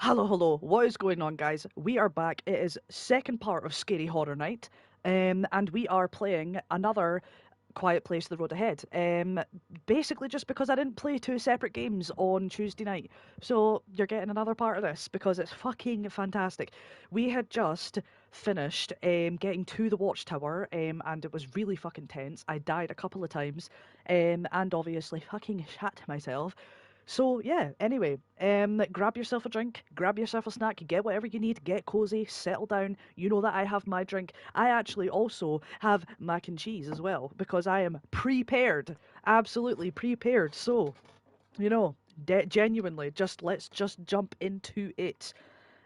Hello, hello. What is going on, guys? We are back. It is second part of Scary Horror Night, and we are playing another Quiet Place: The Road Ahead. Basically, just because I didn't play two separate games on Tuesday night, so you're getting another part of this because it's fucking fantastic. We had just finished getting to the watchtower, and it was really fucking tense. I died a couple of times, and obviously fucking shat myself. So yeah, anyway, grab yourself a drink, grab yourself a snack, get whatever you need, get cozy, settle down. You know that I have my drink. I actually also have mac and cheese as well because I am prepared, absolutely prepared. So, you know, genuinely, let's just jump into it.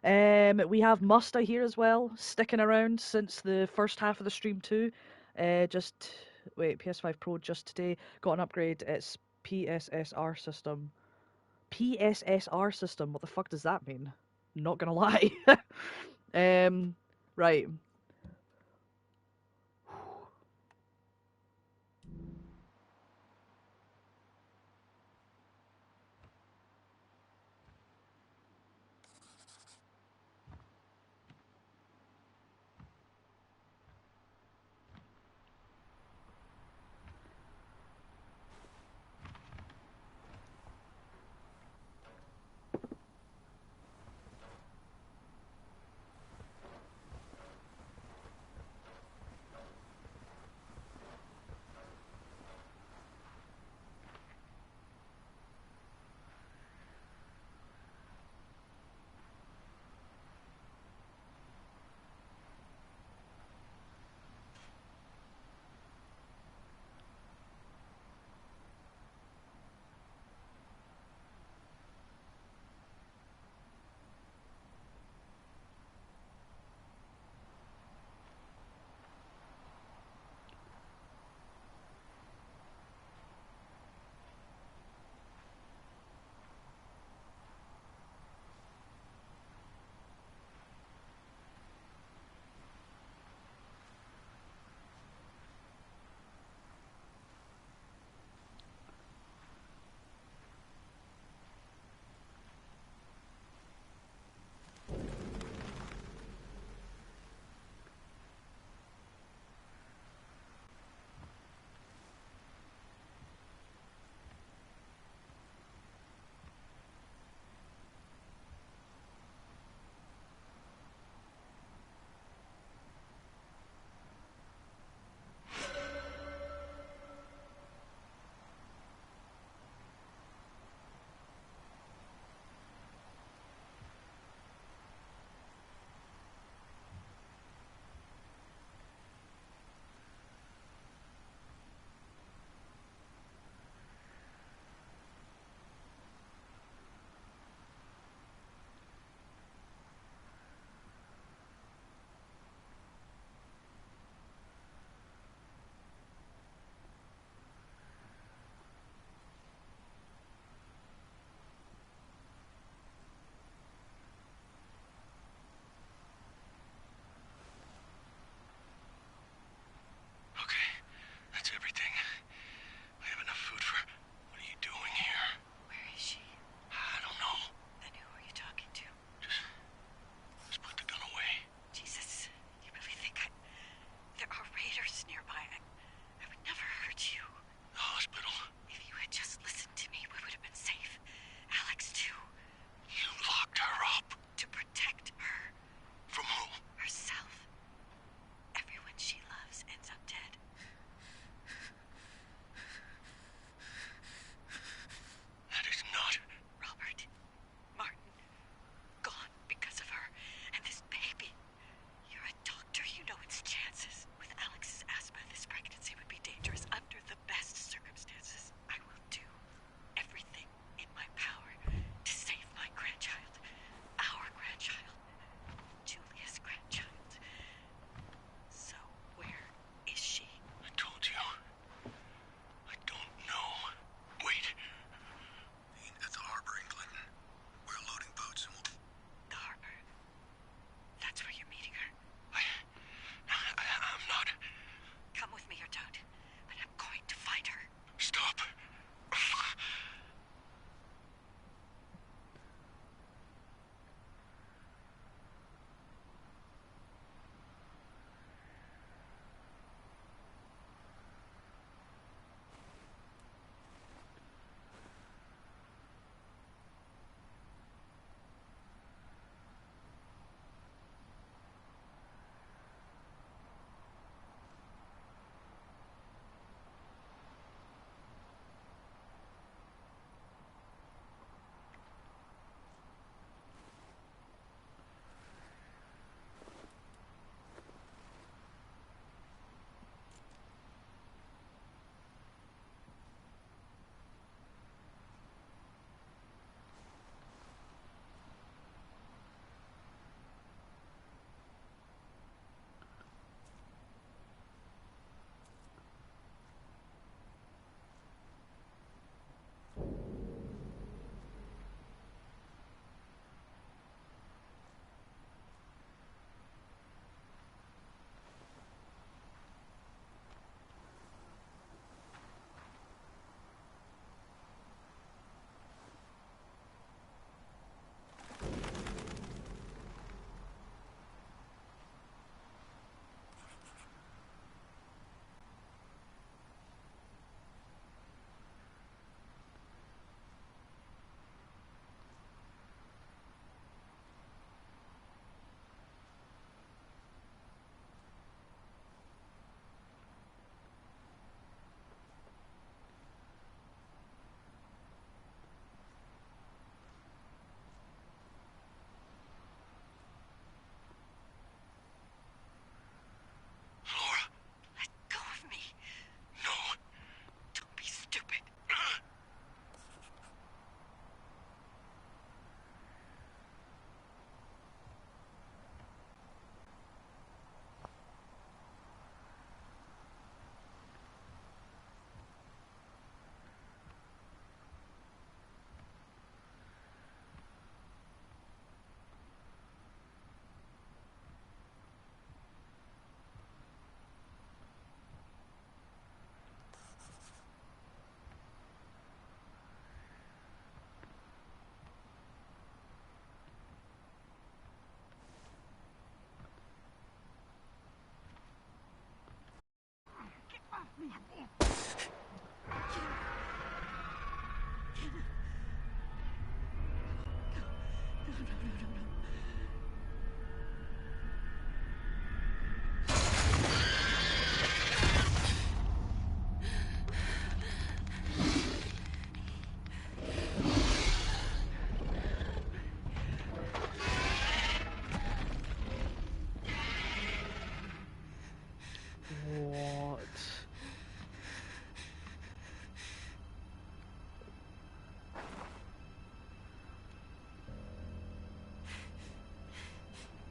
We have Musta here as well, sticking around since the first half of the stream too. Just wait, PS5 Pro just today got an upgrade. It's PSSR system. PSSR system. What the fuck does that mean? Not gonna lie. um, right.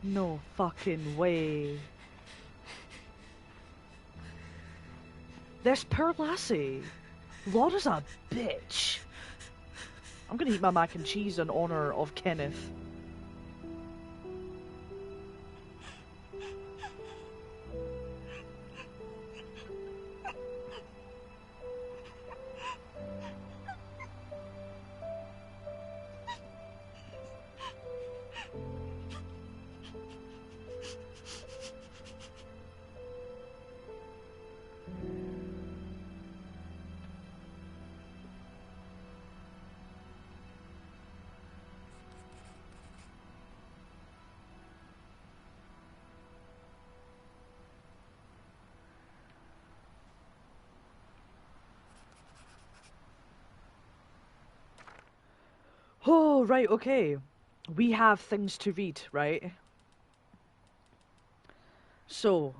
No fucking way. This poor lassie. Laura's a bitch. I'm gonna eat my mac and cheese in honor of Kenneth. Oh, right, okay. We have things to read, right? So,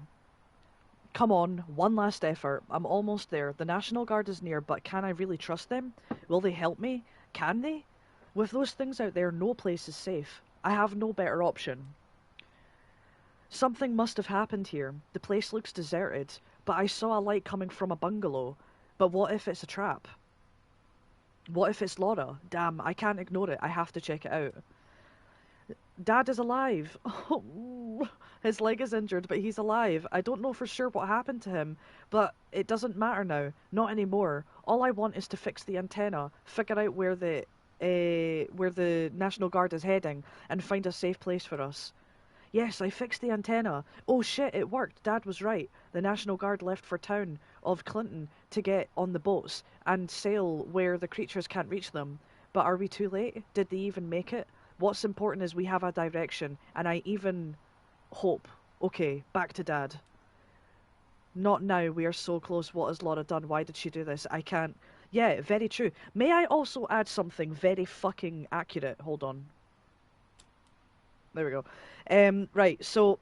come on, one last effort. I'm almost there. The National Guard is near, but can I really trust them? Will they help me? Can they? With those things out there, no place is safe. I have no better option. Something must have happened here. The place looks deserted, but I saw a light coming from a bungalow. But what if it's a trap? What if it's Laura? Damn, I can't ignore it. I have to check it out. Dad is alive. His leg is injured, but he's alive. I don't know for sure what happened to him, but it doesn't matter now. Not anymore. All I want is to fix the antenna, figure out where the National Guard is heading, and find a safe place for us. Yes, I fixed the antenna. Oh shit, it worked. Dad was right. The National Guard left for town of Clinton to get on the boats and sail where the creatures can't reach them. But are we too late? Did they even make it? What's important is we have a direction, and I even hope. Okay, back to Dad. Not now, we are so close. What has Laura done? Why did she do this? I can't. Yeah, very true. May I also add something very fucking accurate? Hold on. There we go. Right, so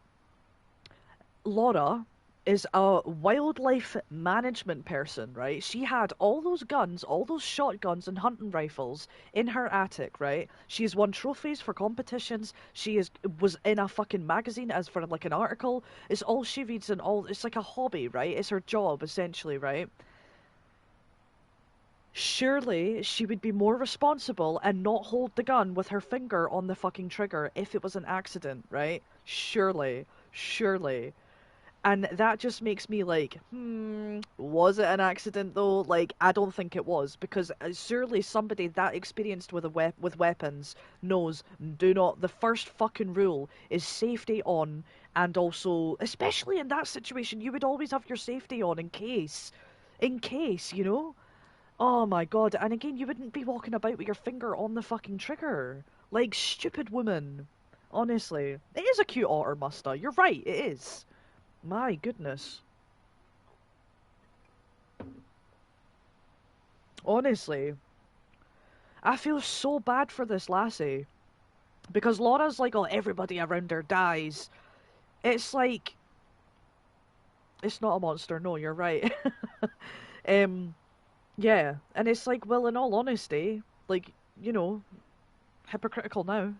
Laura is a wildlife management person, right? She had all those guns, all those shotguns and hunting rifles in her attic, right? She has won trophies for competitions. Was in a fucking magazine as for like an article. It's all she reads and all. It's like a hobby, right? It's her job essentially, right? Surely she would be more responsible and not hold the gun with her finger on the fucking trigger if it was an accident, right? Surely, surely. And that just makes me like, was it an accident though? Like, I don't think it was because surely somebody that experienced with with weapons knows do not. The first fucking rule is safety on, and also, especially in that situation, you would always have your safety on in case, you know. Oh my god! And again, you wouldn't be walking about with your finger on the fucking trigger, like stupid woman. Honestly, it is a cute otter muster. You're right, it is. My goodness. Honestly, I feel so bad for this lassie. Because Laura's like, oh, everybody around her dies. It's like, it's not a monster. No, you're right. um, yeah. And it's like, well, in all honesty, like, you know, hypocritical now.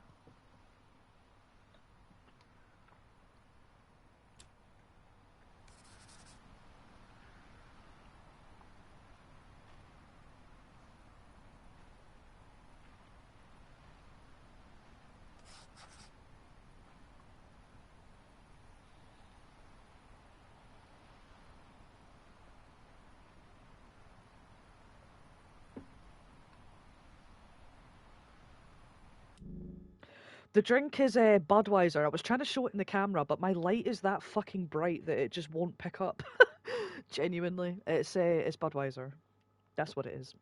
The drink is Budweiser. I was trying to show it in the camera, but my light is that fucking bright that it just won't pick up. Genuinely, it's Budweiser. That's what it is.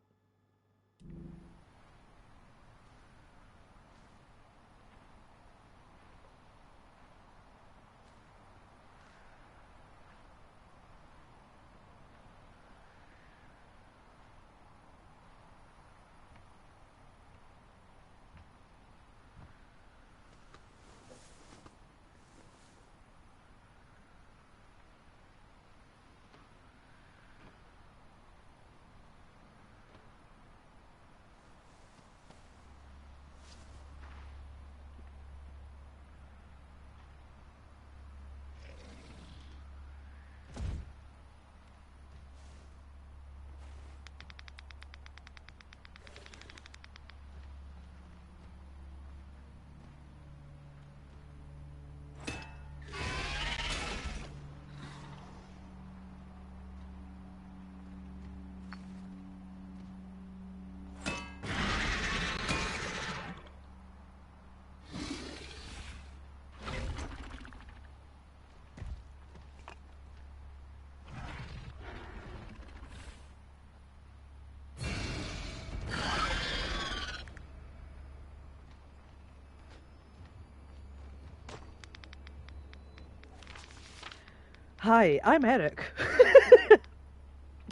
Hi, I'm Eric.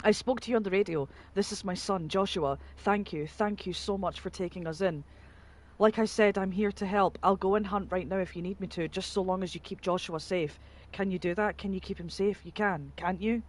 I spoke to you on the radio. This is my son, Joshua. Thank you so much for taking us in. Like I said, I'm here to help. I'll go and hunt right now if you need me to, just so long as you keep Joshua safe. Can you do that? Can you keep him safe? You can, can't you?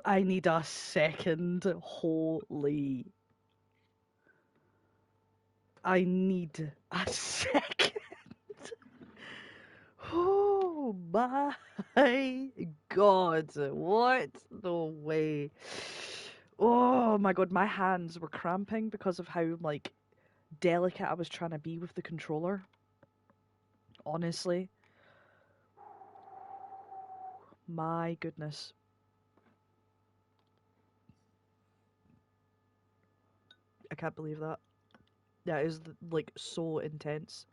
I need a second. Holy. I need a second. Oh my god. What the way? Oh my god, my hands were cramping because of how like delicate I was trying to be with the controller. Honestly, my goodness. I can't believe that. That is like so intense.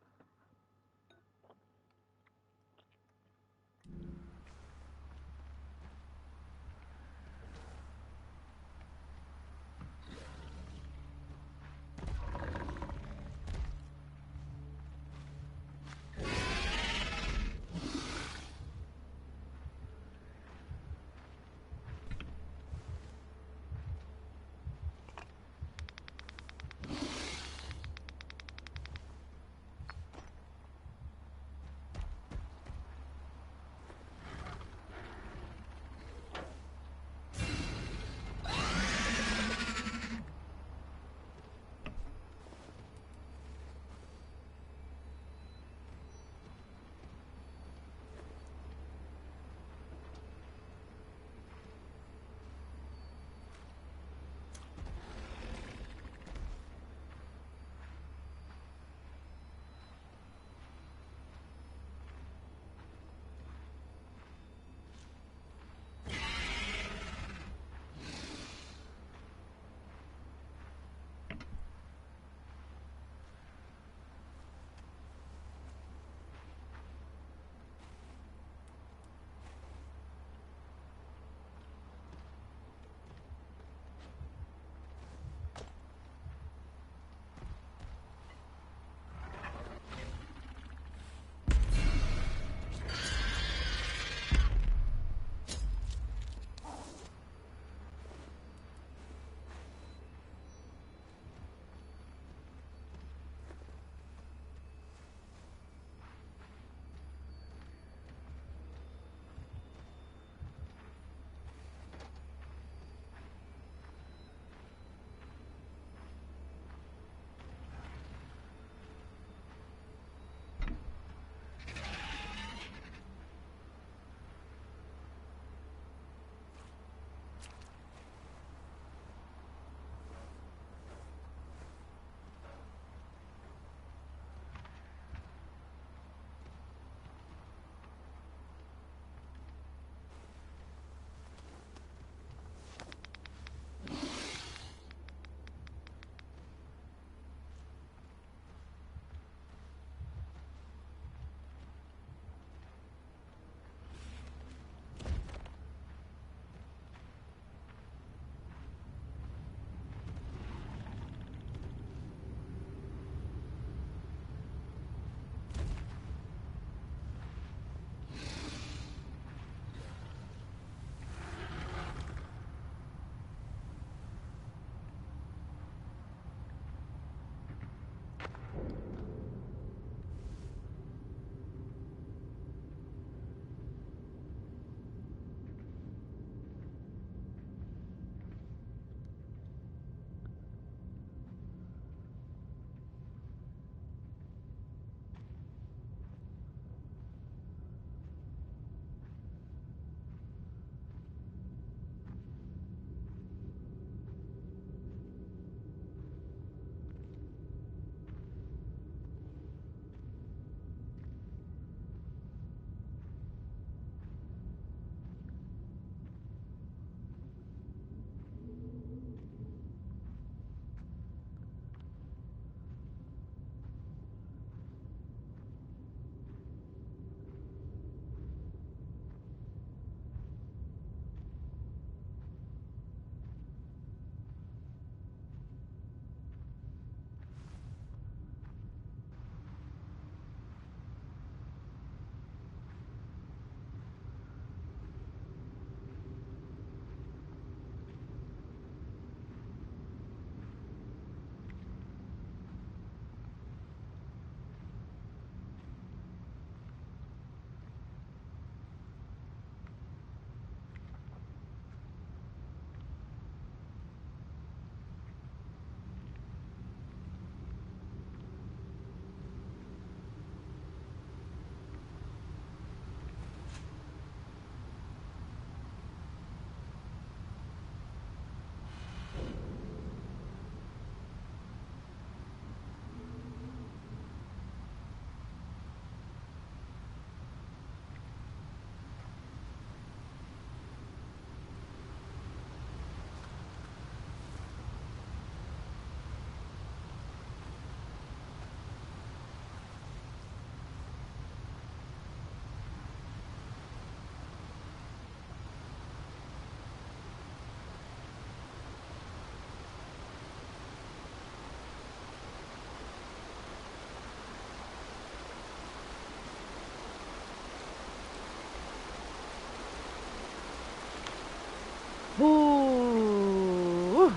Ooh.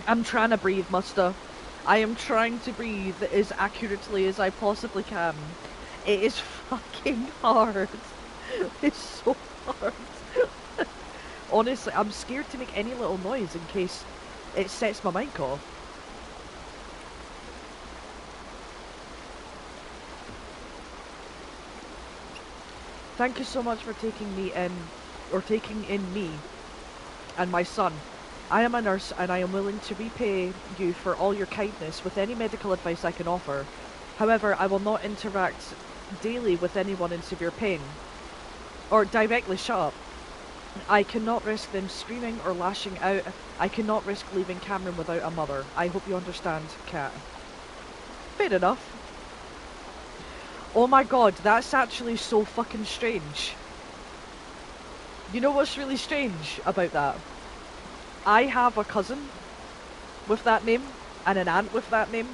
I'm trying to breathe, Musta. I am trying to breathe as accurately as I possibly can. It is fucking hard. It's so hard. Honestly, I'm scared to make any little noise in case it sets my mic off. Thank you so much for taking me in, or taking in me and my son. I am a nurse and I am willing to repay you for all your kindness with any medical advice I can offer. However, I will not interact daily with anyone in severe pain. Or directly, shut up. I cannot risk them screaming or lashing out. I cannot risk leaving Cameron without a mother. I hope you understand, Cat. Fair enough. Oh my god, that's actually so fucking strange. You know what's really strange about that? I have a cousin with that name and an aunt with that name.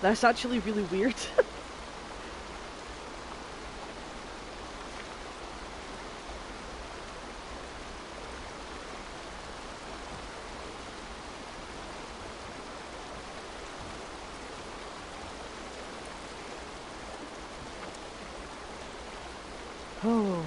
That's actually really weird. Oh.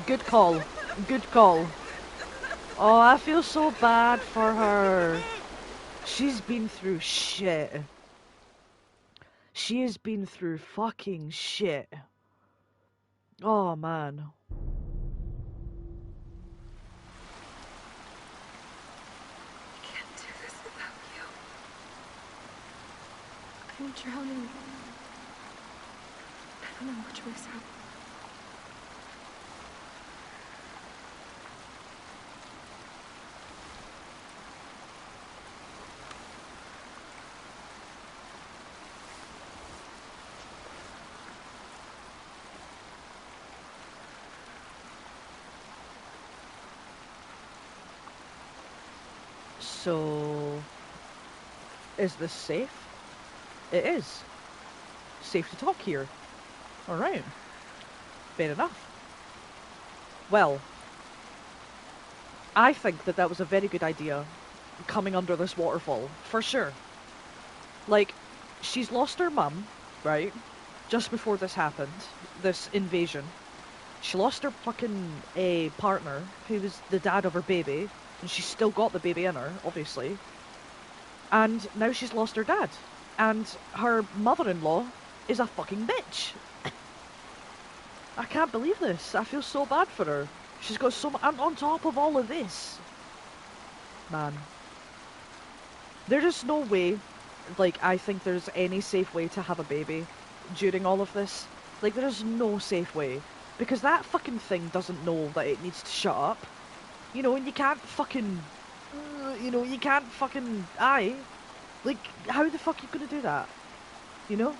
Good call. Good call. Oh, I feel so bad for her. She's been through shit. She has been through fucking shit. Oh, man. I can't do this without you. I'm drowning. I don't know what choice I have. So, is this safe? It is. Safe to talk here. Alright. Fair enough. Well, I think that that was a very good idea, coming under this waterfall, for sure. Like, she's lost her mum, right? Just before this happened, this invasion. She lost her fucking partner, who was the dad of her baby, and she's still got the baby in her, obviously. And now she's lost her dad. And her mother-in-law is a fucking bitch. I can't believe this. I feel so bad for her. She's got so much. And on top of all of this, man, there's just no way, like, I think there's any safe way to have a baby during all of this. Like, there's no safe way. Because that fucking thing doesn't know that it needs to shut up. You know, and you can't fucking. You can't fucking. Aye. Like, how the fuck are you gonna do that? You know?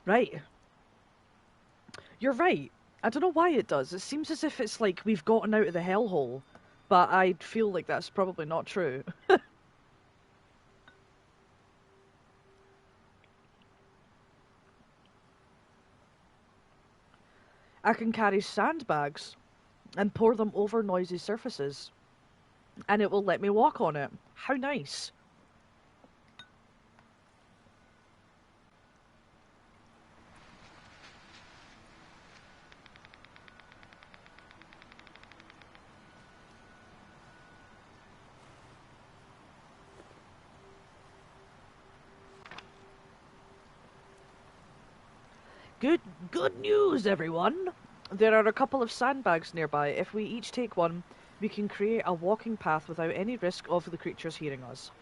Right. You're right. I don't know why it does. It seems as if it's like we've gotten out of the hellhole, but I feel like that's probably not true. I can carry sandbags and pour them over noisy surfaces, and it will let me walk on it. How nice. Good good news, everyone. There are a couple of sandbags nearby. If we each take one, we can create a walking path without any risk of the creatures hearing us.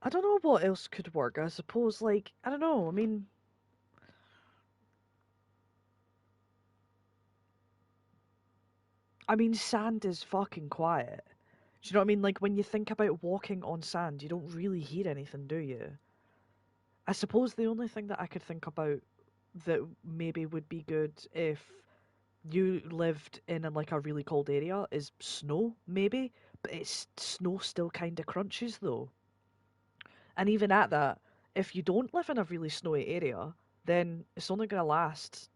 I don't know what else could work. I suppose, like, I don't know. I mean, sand is fucking quiet. Do you know what I mean? Like, when you think about walking on sand, you don't really hear anything, do you? I suppose the only thing that I could think about that maybe would be good if you lived in like a really cold area is snow, maybe. But it's snow still kind of crunches though. And even at that, if you don't live in a really snowy area, then it's only gonna last,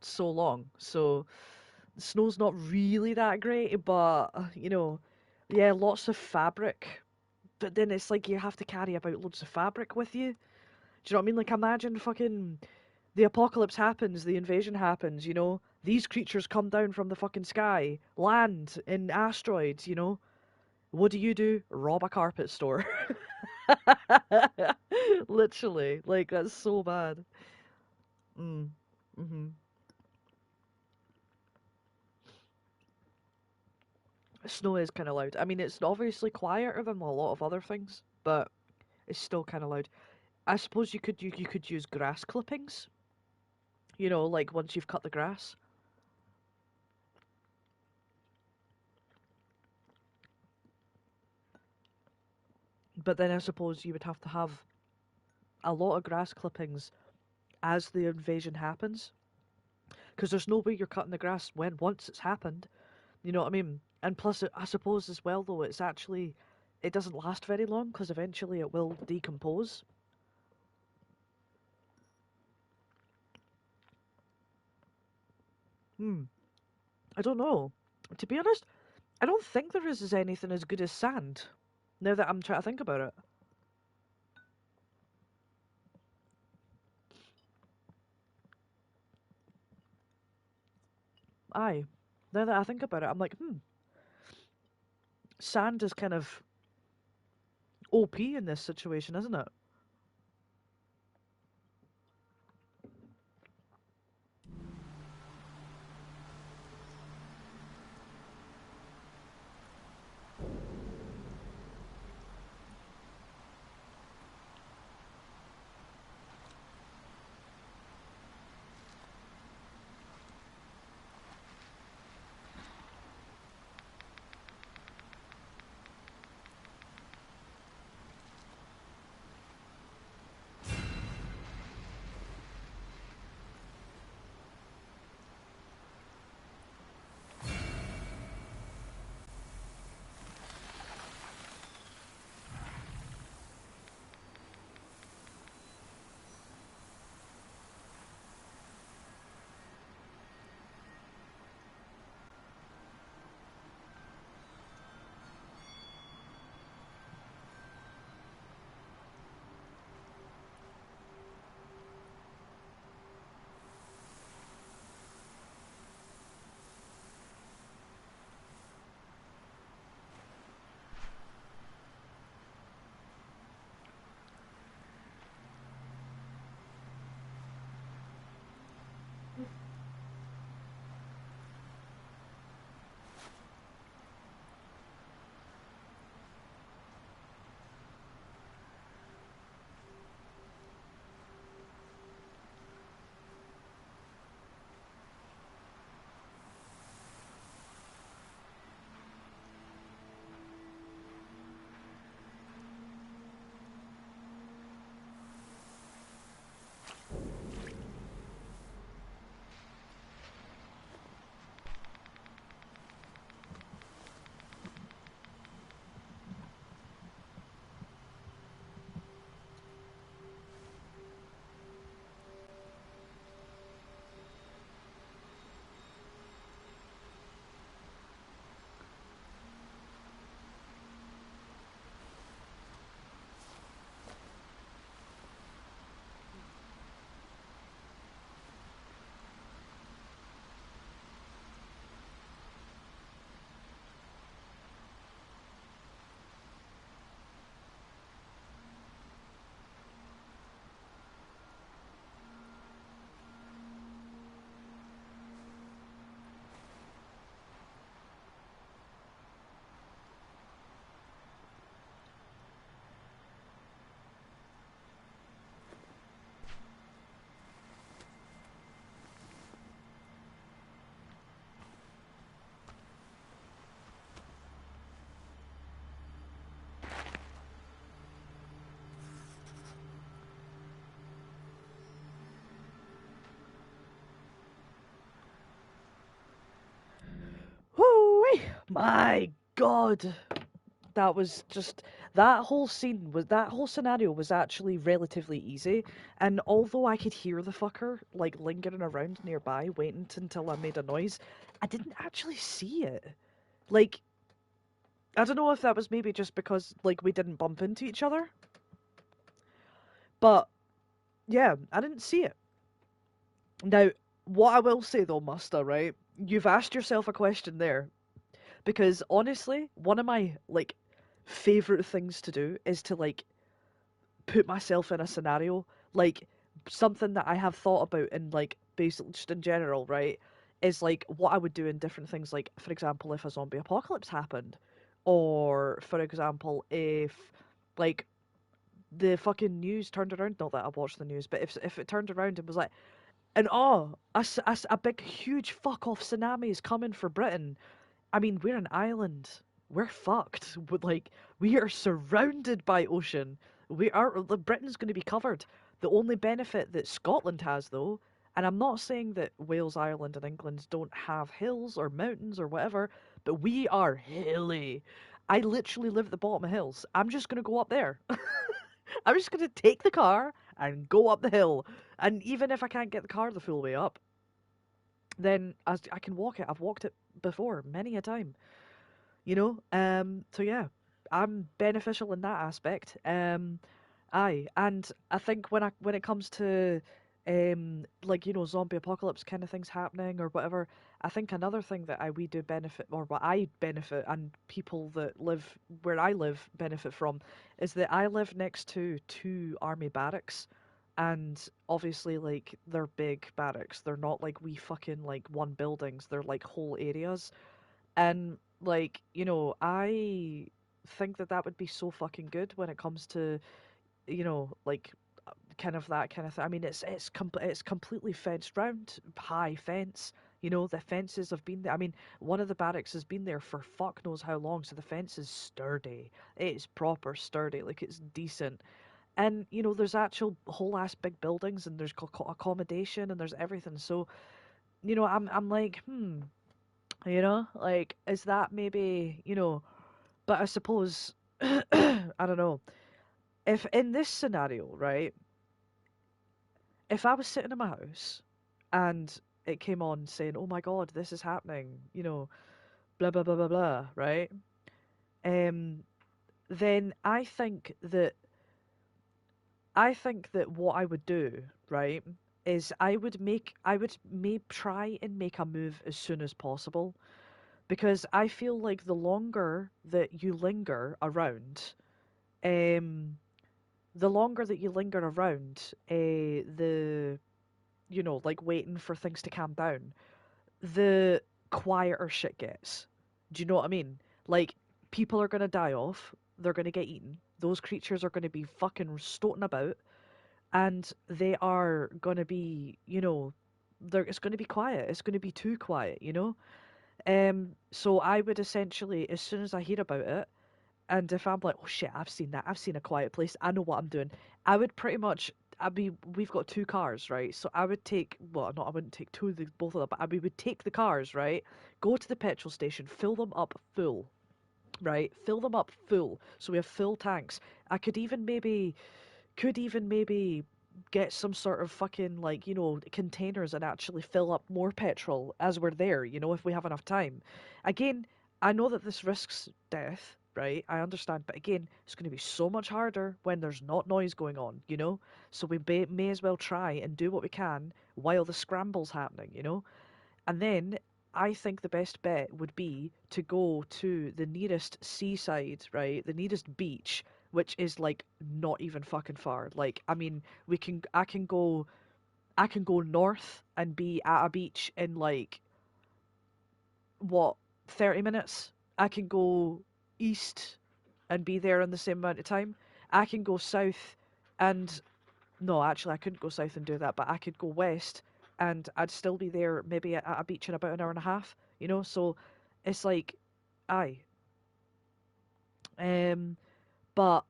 so long. So snow's not really that great, but yeah, lots of fabric. But then it's like you have to carry about loads of fabric with you. Do you know what I mean? Like imagine fucking the apocalypse happens, the invasion happens, These creatures come down from the fucking sky, land in asteroids. What do? Rob a carpet store. Literally. Like that's so bad. Mm. Mhm. Snow is kind of loud. I mean, it's obviously quieter than a lot of other things, but it's still kind of loud. I suppose you could use grass clippings. Like once you've cut the grass. But then I suppose you would have to have a lot of grass clippings as the invasion happens, because there's no way you're cutting the grass when once it's happened. You know what I mean? And plus, I suppose as well though, it doesn't last very long because eventually it will decompose. Hmm. I don't know. To be honest, I don't think there is anything as good as sand. Now that I'm trying to think about it. Aye. Now that I think about it, I'm like, sand is kind of OP in this situation, isn't it? My God, that was just that whole scenario was actually relatively easy. And although I could hear the fucker like lingering around nearby, waiting until I made a noise, I didn't actually see it. Like, I don't know if that was maybe just because like we didn't bump into each other, but yeah, I didn't see it. Now, what I will say though, Musta, right? You've asked yourself a question there because honestly, one of my like favorite things to do is to like put myself in a scenario, like something that I have thought about in like basically just in general, right? Is like what I would do in different things, like for example, if a zombie apocalypse happened, or for example, if like the fucking news turned around. Not that I watch the news, but if it turned around and was like, and oh, a big huge fuck off tsunami is coming for Britain. I mean, we're an island. We're fucked. Like, we are surrounded by ocean. Britain's going to be covered. The only benefit that Scotland has, though, and I'm not saying that Wales, Ireland, and England don't have hills or mountains or whatever, but we are hilly. I literally live at the bottom of hills. I'm just going to go up there. I'm just going to take the car and go up the hill. And even if I can't get the car the full way up, then I can walk it. I've walked it before many a time, you know. So yeah, I'm beneficial in that aspect. Aye, and I think when it comes to like you know zombie apocalypse kind of things happening or whatever, I think another thing that we do benefit, or what I benefit and people that live where I live benefit from, is that I live next to two army barracks. And obviously, like, they're big barracks. They're not like we fucking like one buildings. They're like whole areas. And like, you know, I think that that would be so fucking good when it comes to, you know, like kind of that kind of thing. I mean, it's completely fenced round, high fence. You know, the fences have been there. I mean, one of the barracks has been there for fuck knows how long, so the fence is sturdy. It's proper sturdy, like it's decent. And you know, there's actual whole ass big buildings, and there's accommodation, and there's everything. So you know, I'm like, you know, like, is that maybe, you know, but I suppose, I don't know, if in this scenario, right, if I was sitting in my house and it came on saying, oh my God, this is happening, you know, blah, blah, blah, blah, blah, right, um, then I think that what I would do, right, is I would may try and make a move as soon as possible because I feel like the longer that you linger around, um, the longer that you linger around, the you know, like waiting for things to calm down, the quieter shit gets. Do you know what I mean? Like people are gonna die off, they're gonna get eaten. Those creatures are gonna be fucking stoating about, and they are gonna be, you know, it's gonna be quiet. It's gonna be too quiet, you know. So I would essentially, as soon as I hear about it, and if I'm like, oh shit, I've seen that, I've seen a quiet place, I know what I'm doing. I would pretty much, we've got two cars, right? So I would take, well, not, I wouldn't take two of the, both of them, but we would take the cars, right? Go to the petrol station, fill them up full, right? Fill them up full, so we have full tanks. I could even maybe get some sort of fucking like you know containers and actually fill up more petrol as we're there, you know, if we have enough time. Again, I know that this risks death, right? I understand, but again, it's going to be so much harder when there's not noise going on, you know. So we may as well try and do what we can while the scramble's happening, you know. And then I think the best bet would be to go to the nearest seaside, right? The nearest beach, which is like not even fucking far. Like, I mean, I can go north and be at a beach in like what, 30 minutes? I can go east and be there in the same amount of time. I can go south and no, actually, I couldn't go south and do that, but I could go west and I'd still be there maybe at a beach in about an hour and a half, you know? So it's like, aye. Um, but,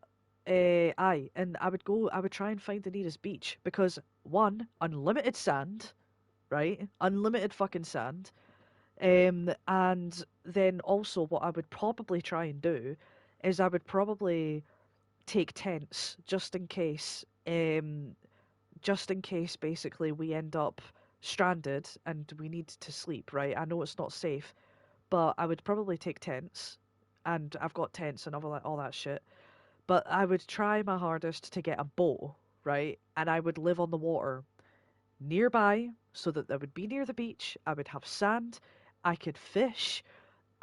aye. And I would try and find the nearest beach because, one, unlimited sand, right? Unlimited fucking sand. And then also, what I would probably try and do is I would probably take tents just in case basically we end up stranded and we need to sleep, right? I know it's not safe, but I would probably take tents, and I've got tents and all that shit. But I would try my hardest to get a boat, right? And I would live on the water nearby so that I would be near the beach. I would have sand. I could fish.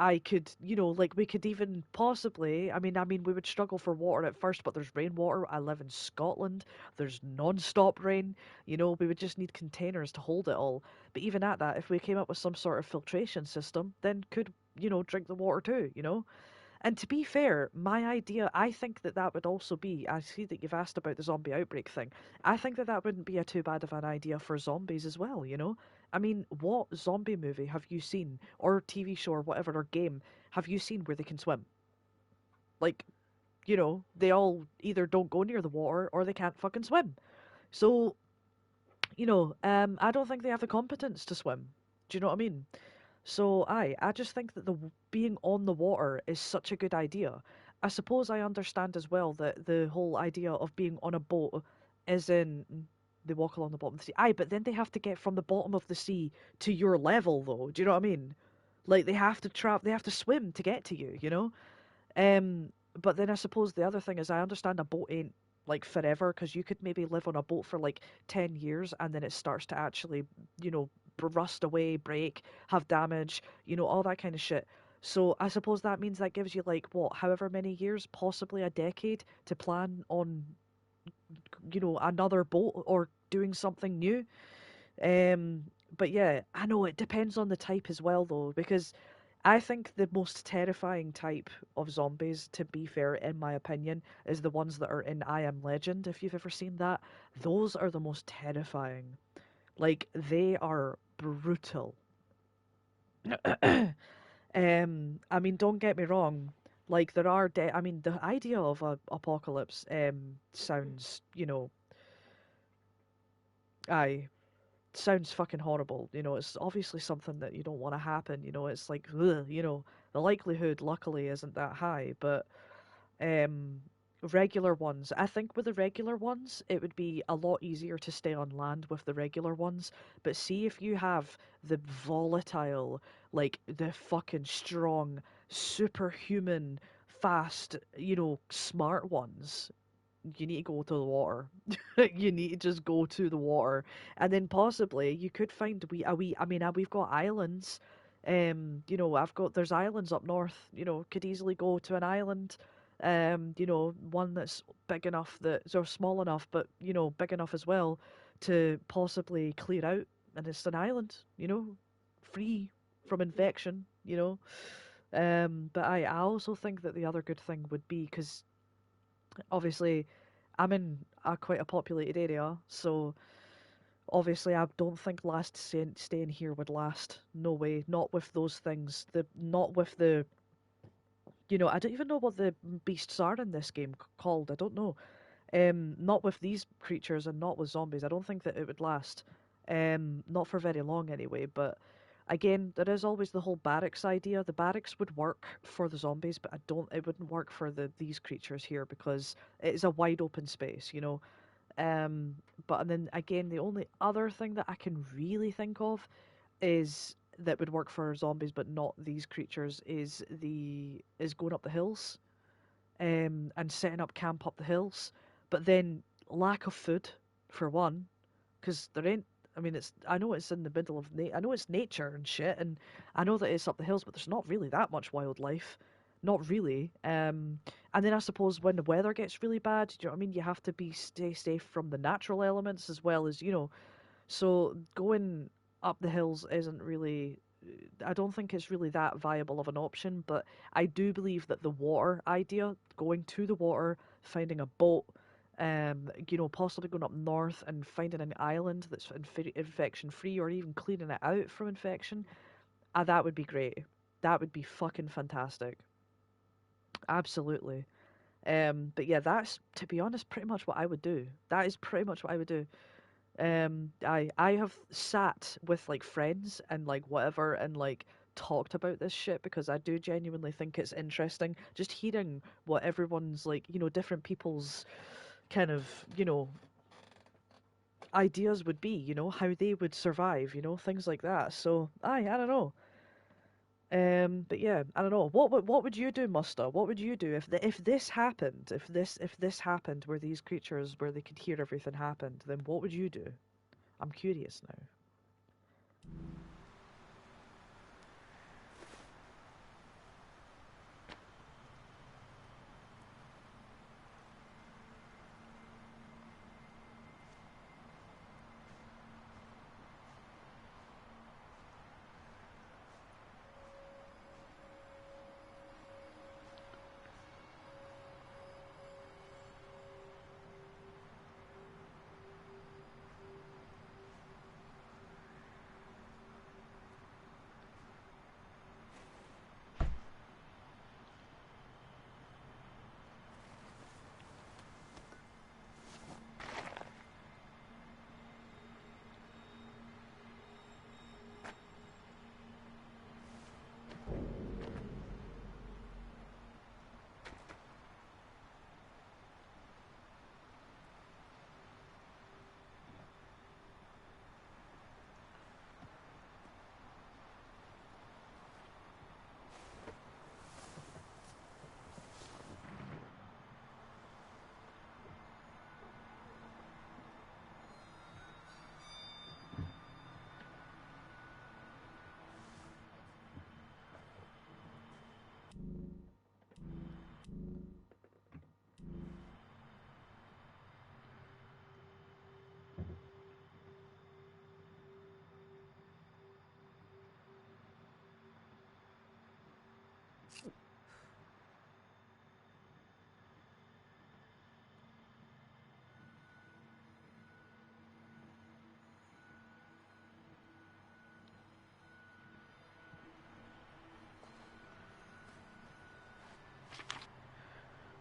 I could, like we could even possibly. I mean, we would struggle for water at first, but there's rainwater. I live in Scotland. There's non-stop rain. We would just need containers to hold it all. But even at that, if we came up with some sort of filtration system, then could, drink the water too. And to be fair, my idea, I think that that would also be. I see that you've asked about the zombie outbreak thing. I think that that wouldn't be a too bad of an idea for zombies as well. I mean, what zombie movie have you seen, or TV show, or whatever, or game, have you seen where they can swim? Like, they all either don't go near the water or they can't fucking swim. So, I don't think they have the competence to swim. Do you know what I mean? So I just think that being on the water is such a good idea. I suppose I understand as well that the whole idea of being on a boat is in they walk along the bottom of the sea. Aye, but then they have to get from the bottom of the sea to your level though. Do you know what I mean? Like they have to swim to get to you. Um, but then I suppose the other thing is I understand a boat ain't like forever because you could maybe live on a boat for like 10 years and then it starts to actually, rust away, break, have damage, all that kind of shit. So I suppose that means that gives you like what, however many years, possibly a decade to plan on, another boat or doing something new. Um, but yeah, I know it depends on the type as well though, because I think the most terrifying type of zombies, to be fair, in my opinion, is the ones that are in I Am Legend, if you've ever seen that. Those are the most terrifying. Like, they are brutal. I mean, don't get me wrong. Like, I mean, the idea of a apocalypse, sounds, aye, sounds fucking horrible. It's obviously something that you don't want to happen. It's like, ugh, the likelihood, luckily, isn't that high. But um, regular ones, I think with the regular ones, it would be a lot easier to stay on land with the regular ones. But see if you have the volatile, like the fucking strong, superhuman, fast, smart ones, you need to go to the water. You need to just go to the water, and then possibly you could find a wee. I mean, we've got islands. There's islands up north. Could easily go to an island. One that's big enough or small enough, but big enough as well to possibly clear out, and it's an island. Free from infection. But I also think that the other good thing would be because obviously I'm in a quite a populated area, so obviously I don't think staying here would last. No way. Not with those things. Not with the I don't even know what the beasts are in this game called. I don't know. Not with these creatures and not with zombies. I don't think that it would last. Not for very long anyway. But again, there is always the whole barracks idea. The barracks would work for the zombies, but I don't. It wouldn't work for these creatures here because it is a wide open space. Um, but and then again, the only other thing that I can really think of is that would work for zombies, but not these creatures. Is going up the hills, and setting up camp up the hills. But then lack of food, for one, because there ain't. I mean, I know it's in the middle of I know it's nature and shit, and I know that it's up the hills, but there's not really that much wildlife, not really. And then I suppose when the weather gets really bad, do you know what I mean? You have to stay safe from the natural elements as well as so going up the hills isn't really. I don't think it's really that viable of an option, but I do believe that the water idea, going to the water, finding a boat, possibly going up north and finding an island that's infection free or even cleaning it out from infection, that would be great. That would be fucking fantastic. Absolutely. But yeah, that's, to be honest, pretty much what I would do. That is pretty much what I would do. I have sat with like friends and like whatever and like talked about this shit because I do genuinely think it's interesting just hearing what everyone's like, different people's kind of, ideas would be, how they would survive, things like that. So, I don't know. But yeah, I don't know. What would you do, Musta? What would you do if this happened? If this happened where these creatures where they could hear everything happened, then what would you do? I'm curious now.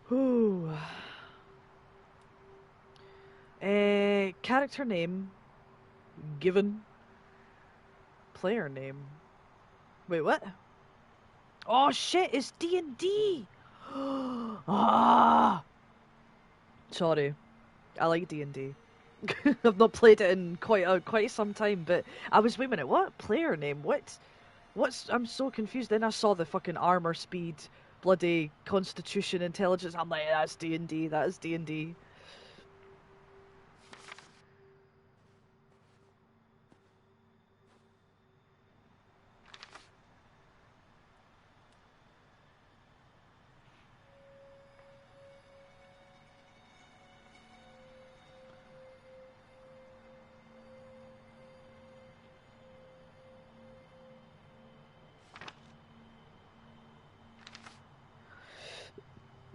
Whew. Character name given. Player name. Wait, what? Oh shit! It's D&D. Ah, sorry. I like D&D. I've not played it in quite some time, but I was wait a minute. What player name? What? What's? I'm so confused. Then I saw the fucking armor, speed, bloody constitution, intelligence. I'm like, that's D&D. That is D&D.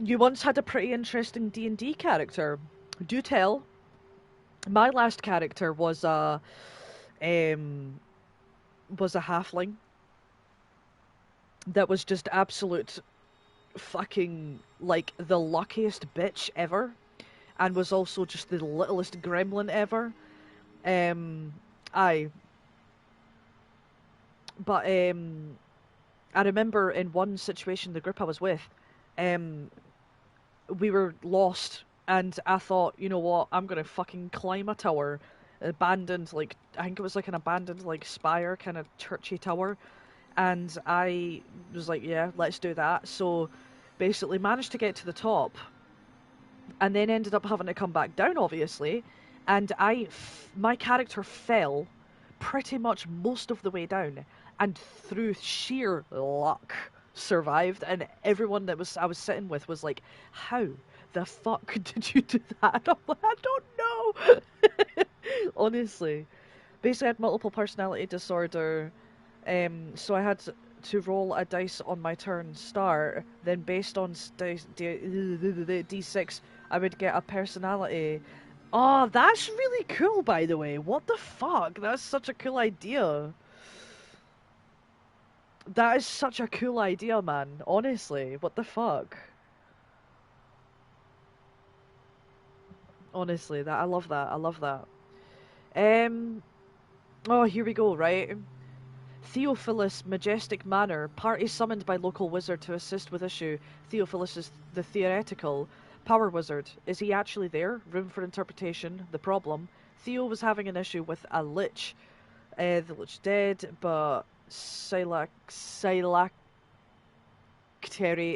You once had a pretty interesting D&D character. Do tell. My last character um was a halfling that was just absolute fucking like the luckiest bitch ever, and was also just the littlest gremlin ever. Um, I but I remember in one situation, the group I was with, um, we were lost, and I thought, you know what, I'm gonna fucking climb a tower, abandoned like I think it was like an abandoned like spire kind of churchy tower, and I was like, yeah, let's do that. So basically managed to get to the top and then ended up having to come back down, obviously. And my character fell pretty much most of the way down, and through sheer luck survived. And everyone that was I was sitting with was like, "How the fuck did you do that?" I'm like, "I don't know." Honestly, basically, I had multiple personality disorder. So I had to roll a dice on my turn start. Then based on D6, I would get a personality. Oh, that's really cool, by the way. What the fuck? That's such a cool idea. That is such a cool idea, man. Honestly, what the fuck? Honestly, that I love that. I love that. Um. Oh, here we go. Right. Theophilus' majestic manner, party summoned by local wizard to assist with issue. Theophilus is the theoretical power wizard. Is he actually there? Room for interpretation. The problem. Theo was having an issue with a lich. The lich dead, but Silactery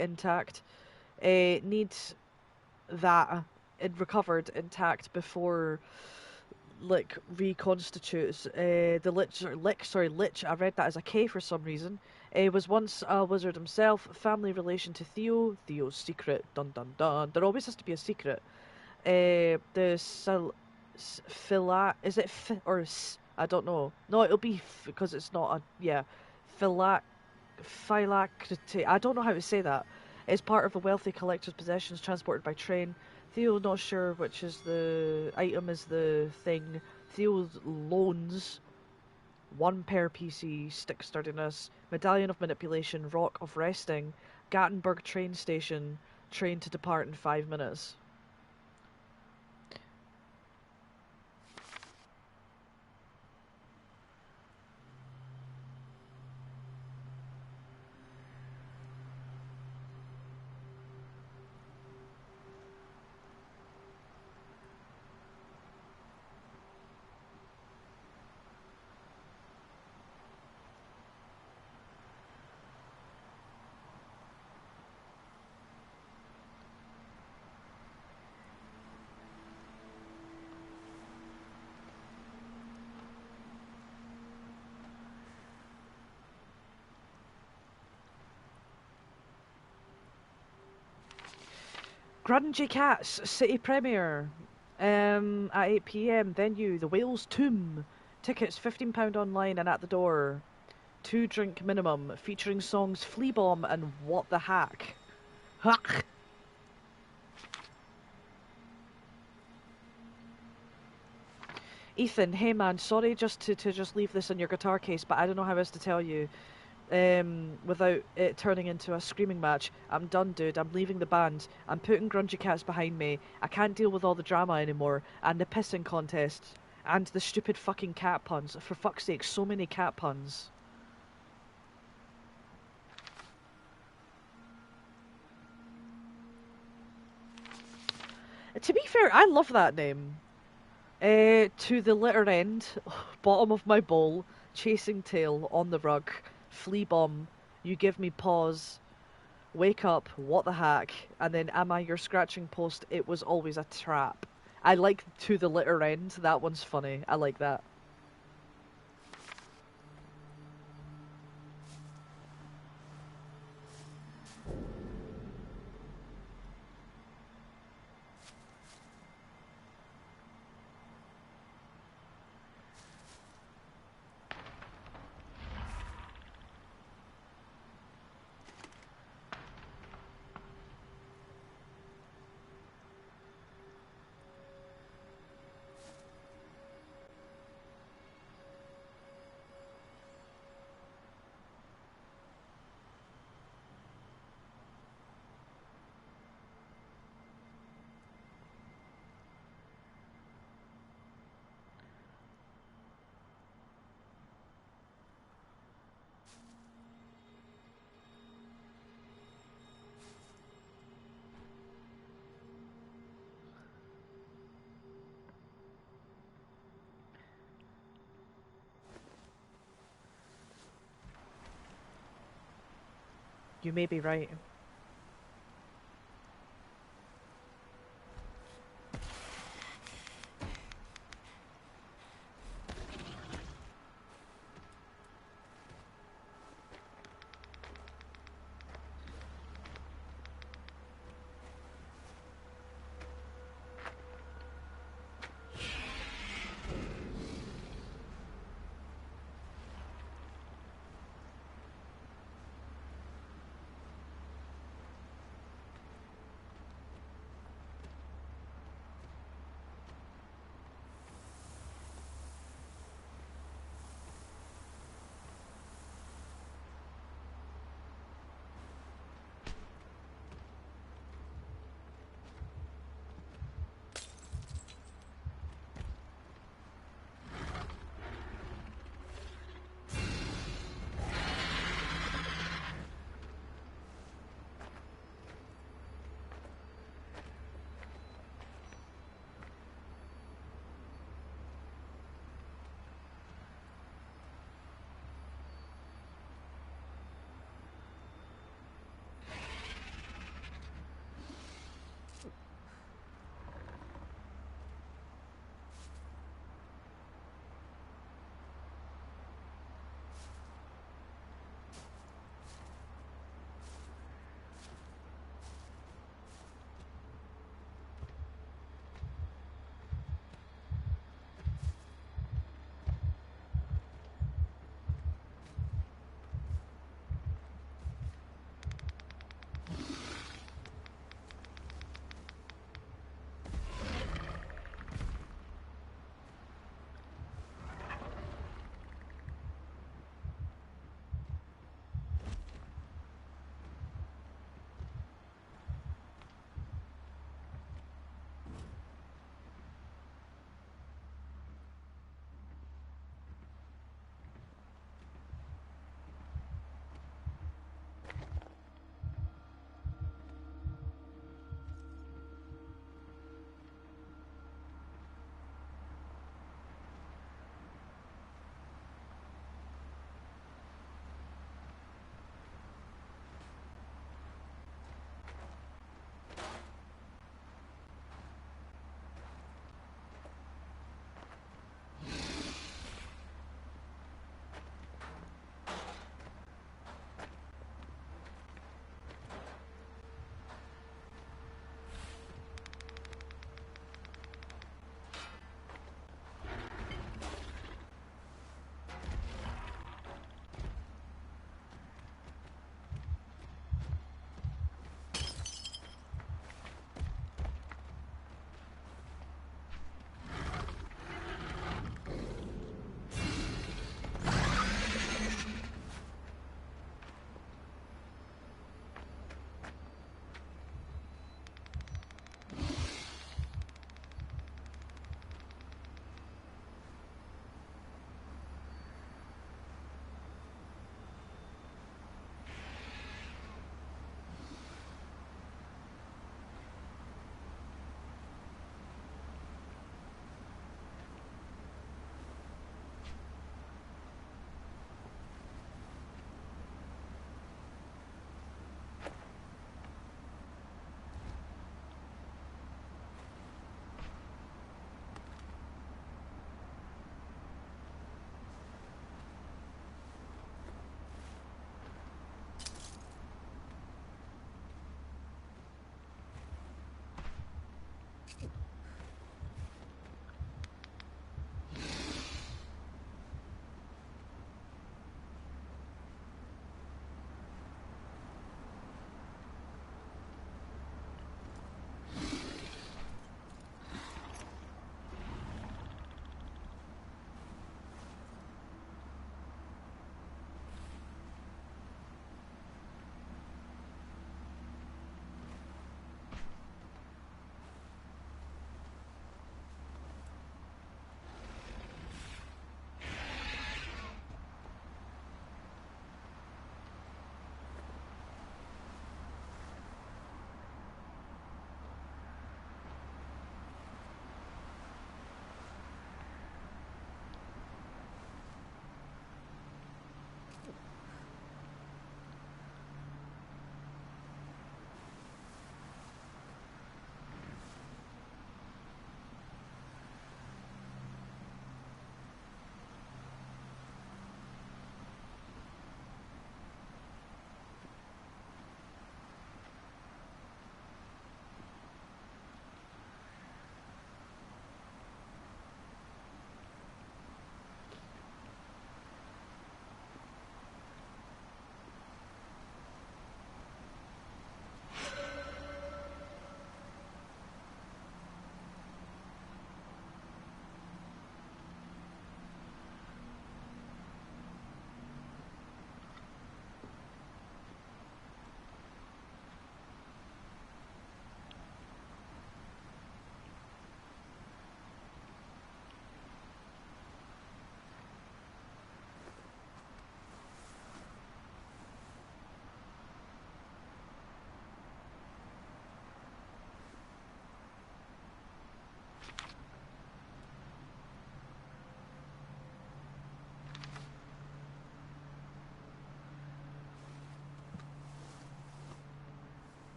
intact. Needs that recovered intact before reconstitutes. Lich. I read that as a K for some reason. Was once a wizard himself. Family relation to Theo. Theo's secret. Dun dun dun. There always has to be a secret. The is it I don't know. No, it'll be because it's not a philac phylactery. I don't know how to say that. It's part of a wealthy collector's possessions transported by train. Theo not sure which is the item is the thing. Theo's loans. One per PC, stick sturdiness, medallion of manipulation, rock of resting, Gattenberg train station, train to depart in 5 minutes. Grungy Cats City Premiere at 8 p.m. Venue The Whale's Tomb. Tickets £15 online and at the door. 2 drink minimum. Featuring songs Flea Bomb and What the Hack. Hack. Ethan, hey man, sorry just to just leave this in your guitar case, but I don't know how else to tell you. Without it turning into a screaming match. I'm done, dude. I'm leaving the band. I'm putting Grungy Cats behind me. I can't deal with all the drama anymore. And the pissing contest. And the stupid fucking cat puns. For fuck's sake, so many cat puns. To be fair, I love that name. To the litter end, bottom of my bowl, chasing tail, on the rug, flea bomb, you give me pause, wake up, what the heck, and then am I your scratching post, it was always a trap. I like to the litter end, that one's funny, I like that. You may be right.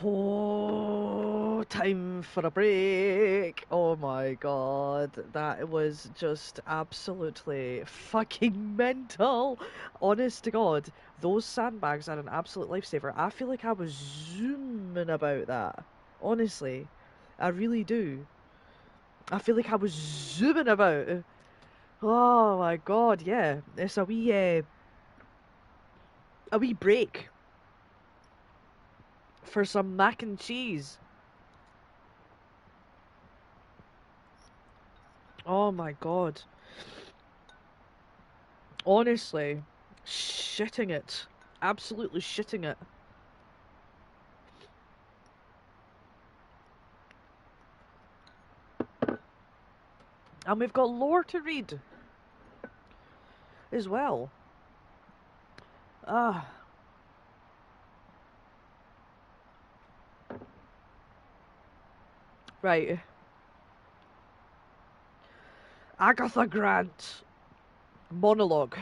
Oh, time for a break. Oh my god, that was just absolutely fucking mental. Honest to God, those sandbags are an absolute lifesaver. I feel like I was zooming about that. Honestly, I really do. I feel like I was zooming about. Oh my god, yeah. It's a wee break for some mac and cheese. Oh my god. Honestly, shitting it. Absolutely shitting it. And we've got lore to read as well. Ah, right. Agatha Grant. Monologue.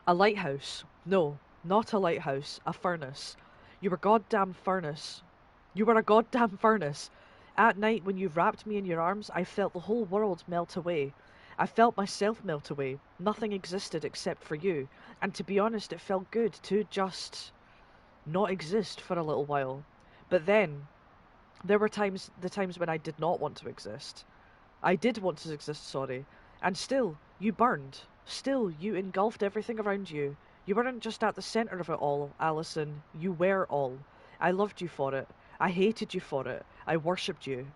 A lighthouse. No, not a lighthouse. A furnace. You were goddamn furnace. You were a goddamn furnace. At night, when you wrapped me in your arms, I felt the whole world melt away. I felt myself melt away. Nothing existed except for you. And to be honest, it felt good to just not exist for a little while. But then, there were the times when I did not want to exist. I did want to exist, sorry. And still, you burned. Still, you engulfed everything around you. You weren't just at the centre of it all, Alison. You were all. I loved you for it. I hated you for it. I worshipped you.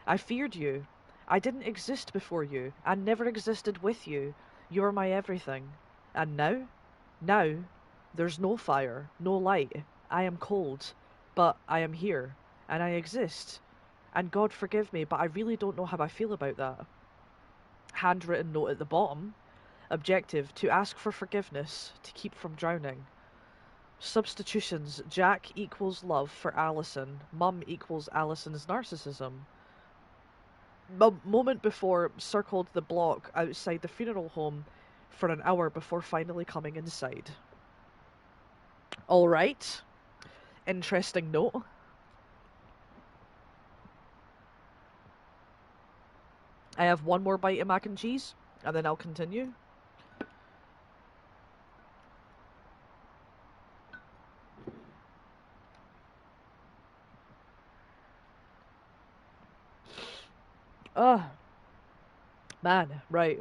I feared you. I didn't exist before you. I never existed with you. You were my everything. And now? Now, there's no fire, no light. I am cold. But I am here. And I exist. And God forgive me, but I really don't know how I feel about that. Handwritten note at the bottom. Objective, to ask for forgiveness, to keep from drowning. Substitutions, Jack equals love for Alison. Mum equals Alison's narcissism. Moment before, circled the block outside the funeral home for an hour before finally coming inside. Alright. Interesting note. I have one more bite of mac and cheese, and then I'll continue. Ugh. Man, right.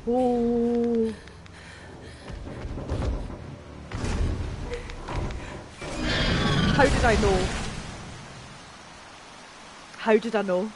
Oh. How did I know? How did I know?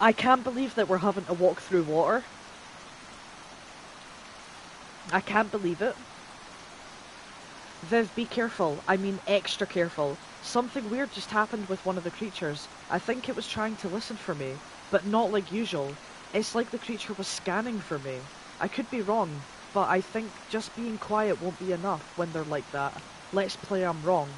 I can't believe that we're having to walk through water. I can't believe it. Viv, be careful. I mean extra careful. Something weird just happened with one of the creatures. I think it was trying to listen for me, but not like usual. It's like the creature was scanning for me. I could be wrong, but I think just being quiet won't be enough when they're like that. Let's play I'm wrong.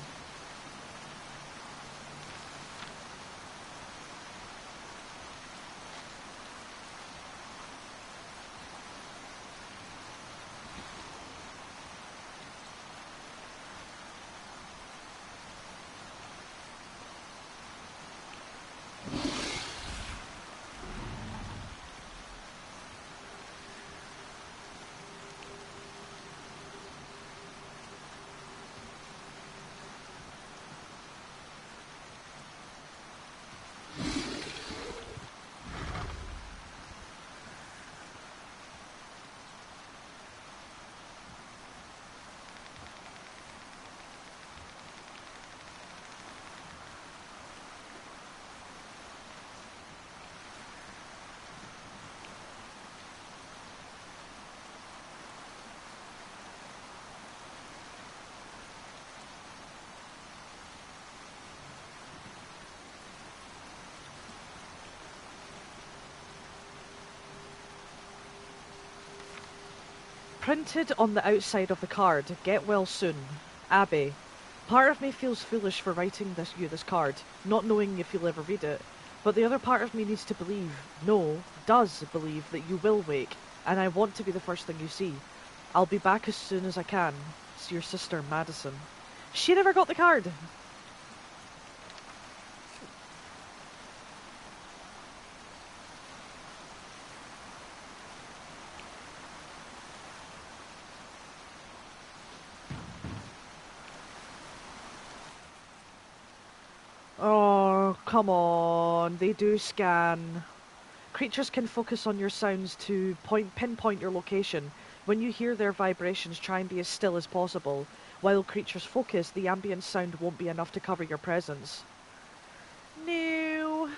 Printed on the outside of the card, get well soon. Abby. Part of me feels foolish for writing this card, not knowing if you'll ever read it, but the other part of me needs to believe, no, does believe that you will wake, and I want to be the first thing you see. I'll be back as soon as I can. It's your sister, Madison. She never got the card! Oh, come on, they do scan. Creatures can focus on your sounds to pinpoint your location. When you hear their vibrations, try and be as still as possible. While creatures focus, the ambient sound won't be enough to cover your presence. No.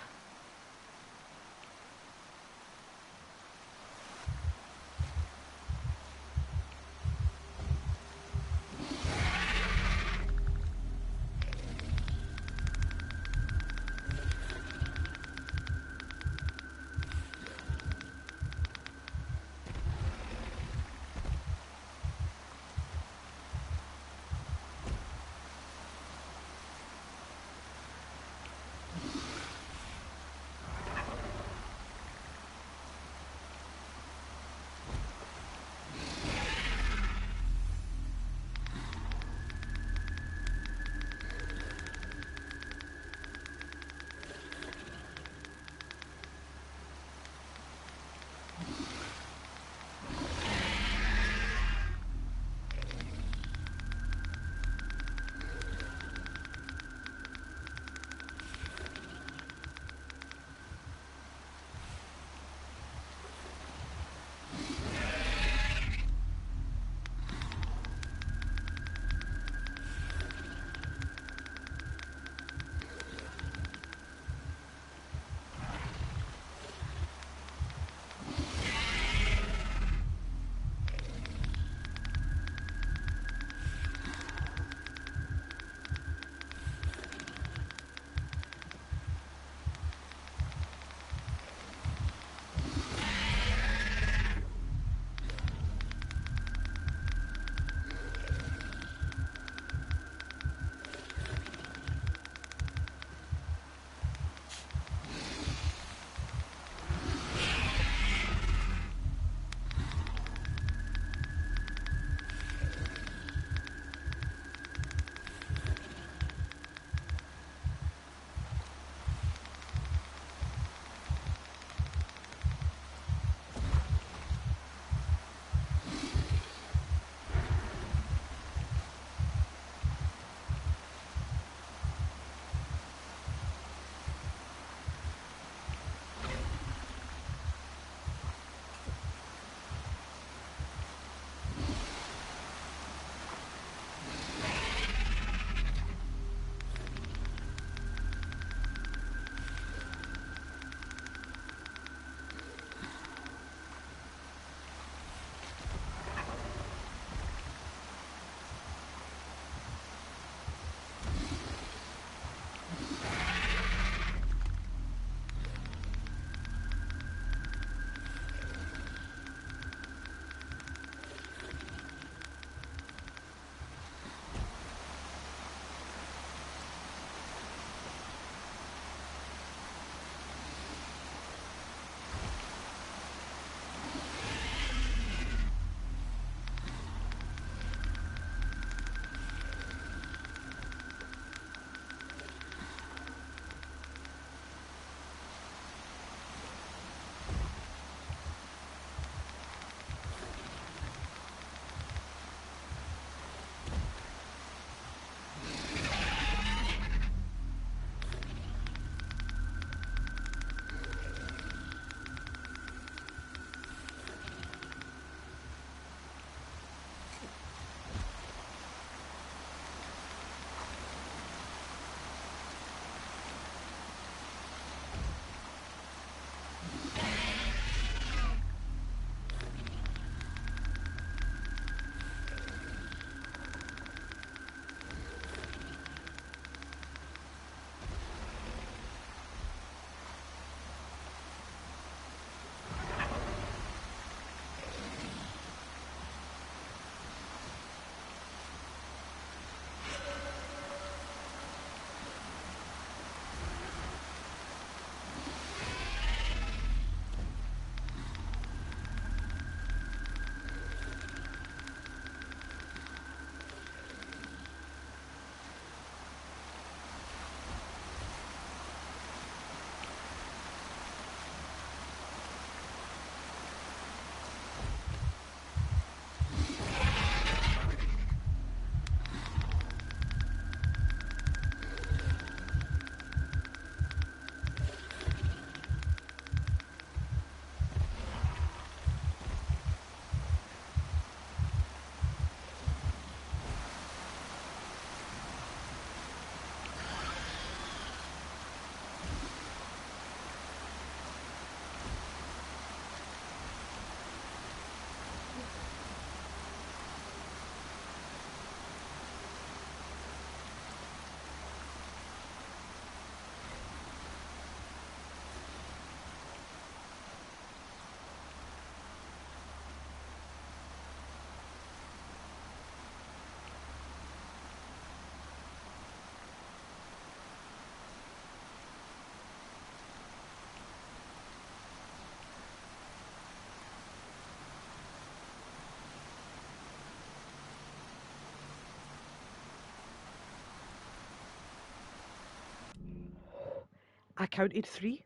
I counted 3.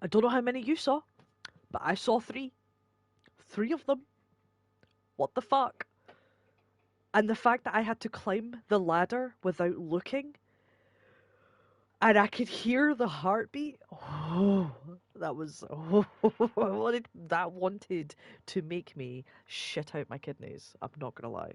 I don't know how many you saw, but I saw 3. 3 of them. What the fuck? And the fact that I had to climb the ladder without looking, and I could hear the heartbeat. Oh, that was. Oh, that wanted to make me shit out my kidneys. I'm not gonna lie.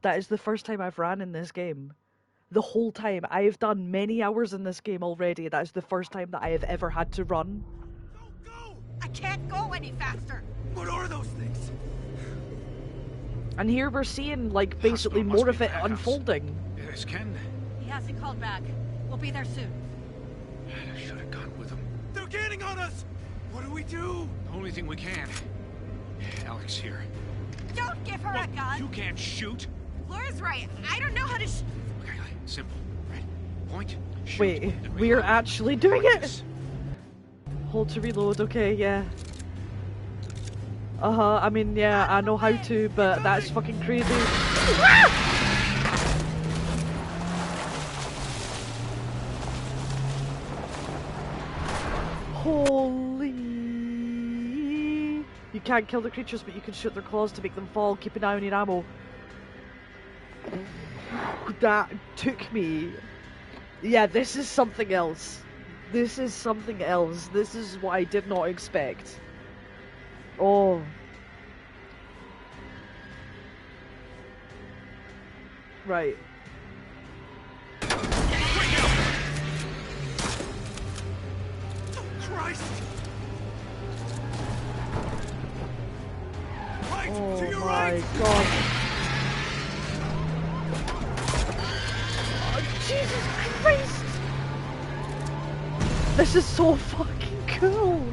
That is the first time I've ran in this game. The whole time. I have done many hours in this game already. That is the first time that I have ever had to run. Go, go! I can't go any faster. What are those things? And here we're seeing, like, basically more of it unfolding. Yes, Ken? He hasn't called back. We'll be there soon. I should have gone with him. They're gaining on us! What do we do? The only thing we can. Alex here. Don't give her a gun. You can't shoot. Laura's right. I don't know how to Okay, simple, right? Point, shoot, Wait, then we're reload. actually doing Like it? this. Hold to reload, okay, yeah. I mean, yeah, I know how to, but that's fucking crazy. Holy... You can't kill the creatures, but you can shoot their claws to make them fall. Keep an eye on your ammo. That took me... Yeah, this is something else. This is something else. This is what I did not expect. Oh. Right. Christ! Right, Oh to your my right! god. Oh, Jesus Christ! This is so fucking cool!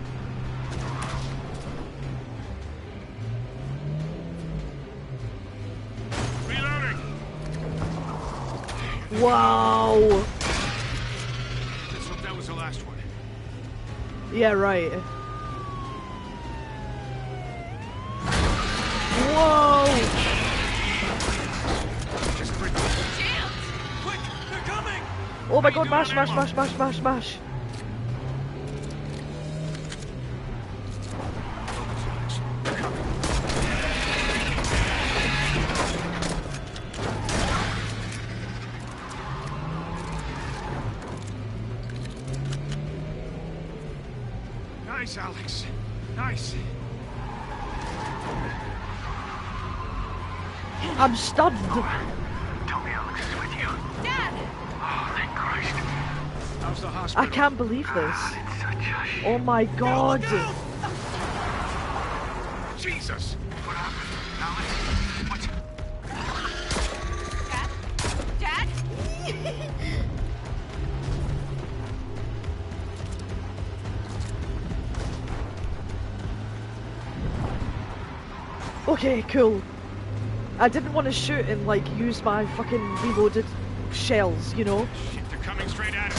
Reloading! Wow! Let's hope that was the last one. Yeah, right. Whoa! Just bring Quick, they're coming! Oh my god, mash, mash, mash, mash, mash, mash. Nice, Alex. Nice. I'm stunned. Tell me Alex is with you. Dad! Oh, thank Christ. How's the I hospital? can't believe this. It's such a shame. Oh my god. Look out! Jesus! What happened? Alex? What? Dad? Dad? Okay, cool. I didn't want to shoot and like use my fucking reloaded shells, you know? Shit, they're coming straight at us.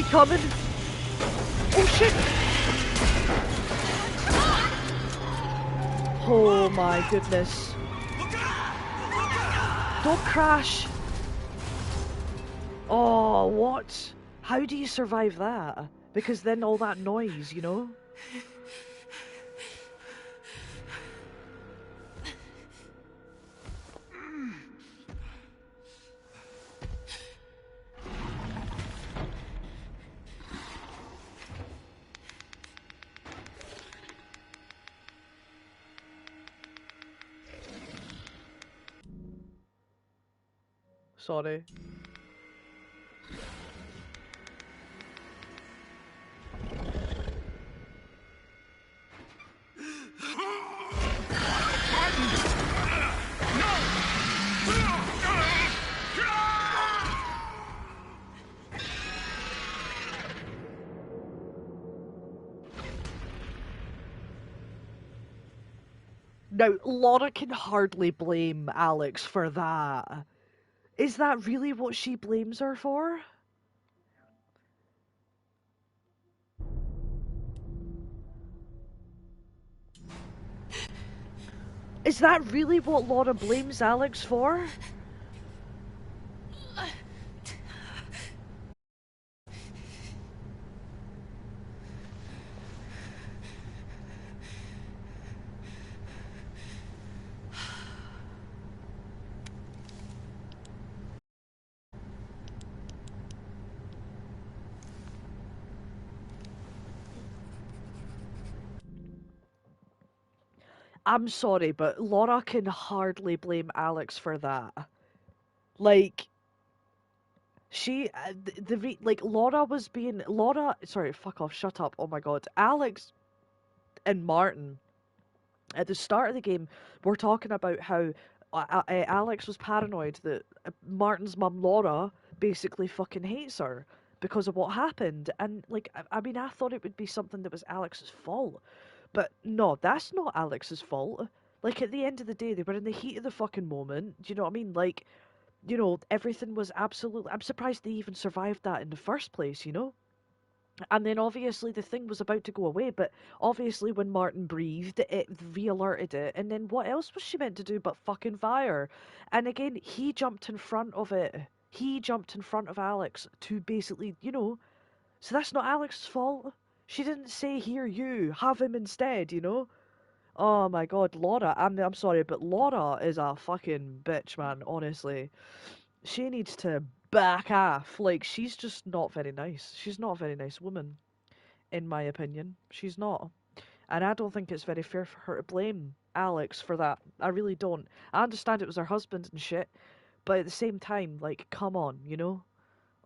Coming. Oh shit! Oh my goodness. Look out! Look out! Don't crash! Oh, what? How do you survive that? Because then all that noise, you know? Sorry. Now, Laura can hardly blame Alex for that. Is that really what she blames her for? Is that really what Laura blames Alex for? I'm sorry, but Laura can hardly blame Alex for that. Like, she, like, Laura was being, sorry, fuck off, shut up, oh my god. Alex and Martin, at the start of the game, were talking about how Alex was paranoid that Martin's mum, Laura, basically fucking hates her because of what happened. And, like, I mean, I thought it would be something that was Alex's fault. But no, that's not Alex's fault. Like, at the end of the day, they were in the heat of the fucking moment. Do you know what I mean? Like, you know, everything was absolutely. I'm surprised they even survived that in the first place, you know? And then obviously the thing was about to go away, but obviously when Martin breathed, it re alerted it. And then what else was she meant to do but fucking fire? And again, he jumped in front of it. He jumped in front of Alex to basically, you know, so that's not Alex's fault. She didn't say, here, you, have him instead, you know? Oh my god, Laura, I'm sorry, but Laura is a fucking bitch, man, honestly. She needs to back off. Like, she's just not very nice. She's not a very nice woman, in my opinion. She's not. And I don't think it's very fair for her to blame Alex for that. I really don't. I understand it was her husband and shit, but at the same time, like, come on, you know?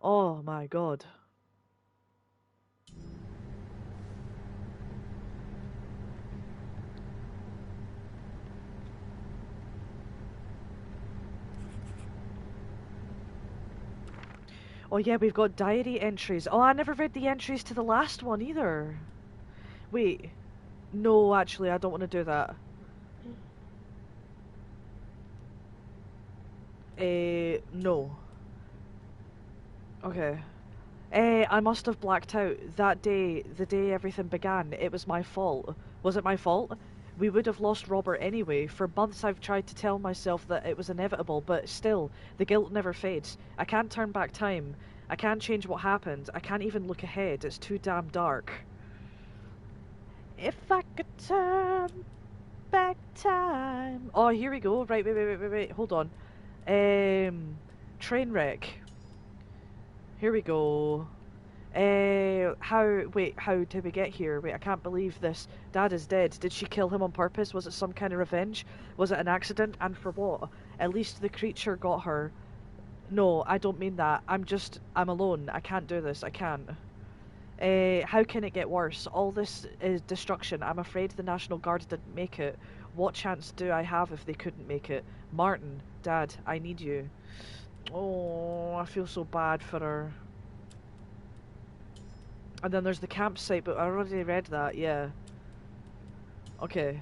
Oh my god. Oh yeah, we've got diary entries. Oh, I never read the entries to the last one either. Wait. No, actually, I don't want to do that. No. Okay. I must have blacked out that day, the day everything began. It was my fault. Was it my fault? We would have lost Robert anyway. For months I've tried to tell myself that it was inevitable, but still, the guilt never fades. I can't turn back time. I can't change what happened. I can't even look ahead. It's too damn dark. If I could turn back time. Oh, here we go. Right, wait. Hold on. Train wreck. Here we go. How did we get here? Wait, I can't believe this. Dad is dead. Did she kill him on purpose? Was it some kind of revenge? Was it an accident? And for what? At least the creature got her. No, I don't mean that. I'm alone. I can't do this. I can't. How can it get worse? All this is destruction. I'm afraid the National Guard didn't make it. What chance do I have if they couldn't make it? Martin, Dad, I need you. Oh, I feel so bad for her. And then there's the campsite, but I already read that, yeah. Okay.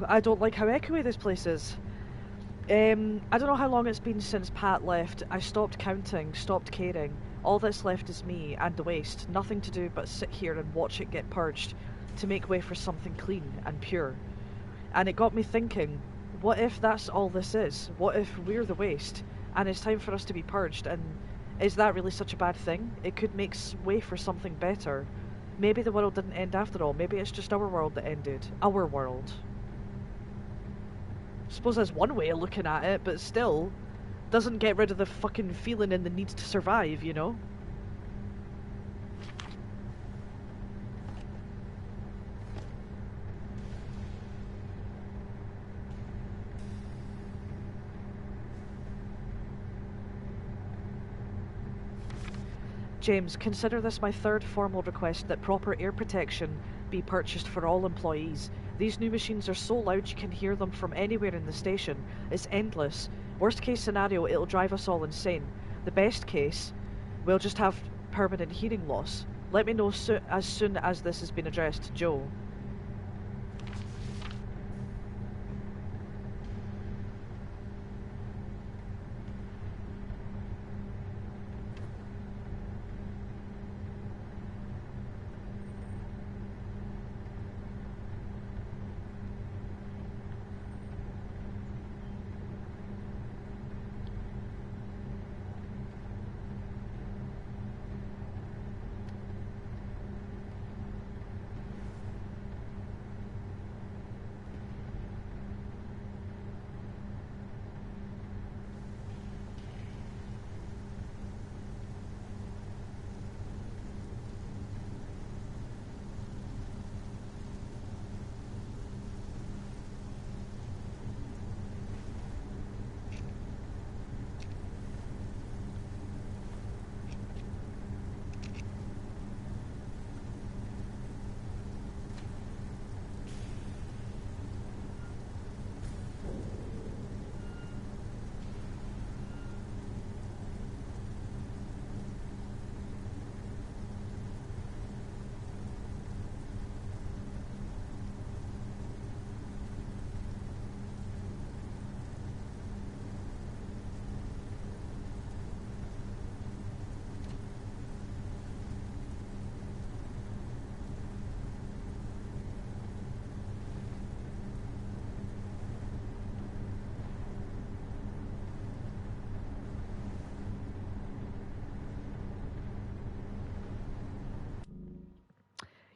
I don't like how echoey this place is. I don't know how long it's been since Pat left. I stopped counting, stopped caring. All that's left is me and the waste. Nothing to do but sit here and watch it get purged to make way for something clean and pure. And it got me thinking, what if that's all this is? What if we're the waste and it's time for us to be purged? And is that really such a bad thing? It could make way for something better. Maybe the world didn't end after all. Maybe it's just our world that ended. Our world. Suppose that's one way of looking at it, but still doesn't get rid of the fucking feeling and the need to survive, you know? James, consider this my third formal request that proper air protection be purchased for all employees. These new machines are so loud you can hear them from anywhere in the station. It's endless. Worst case scenario, it'll drive us all insane. The best case, we'll just have permanent hearing loss. Let me know as soon as this has been addressed, Joe.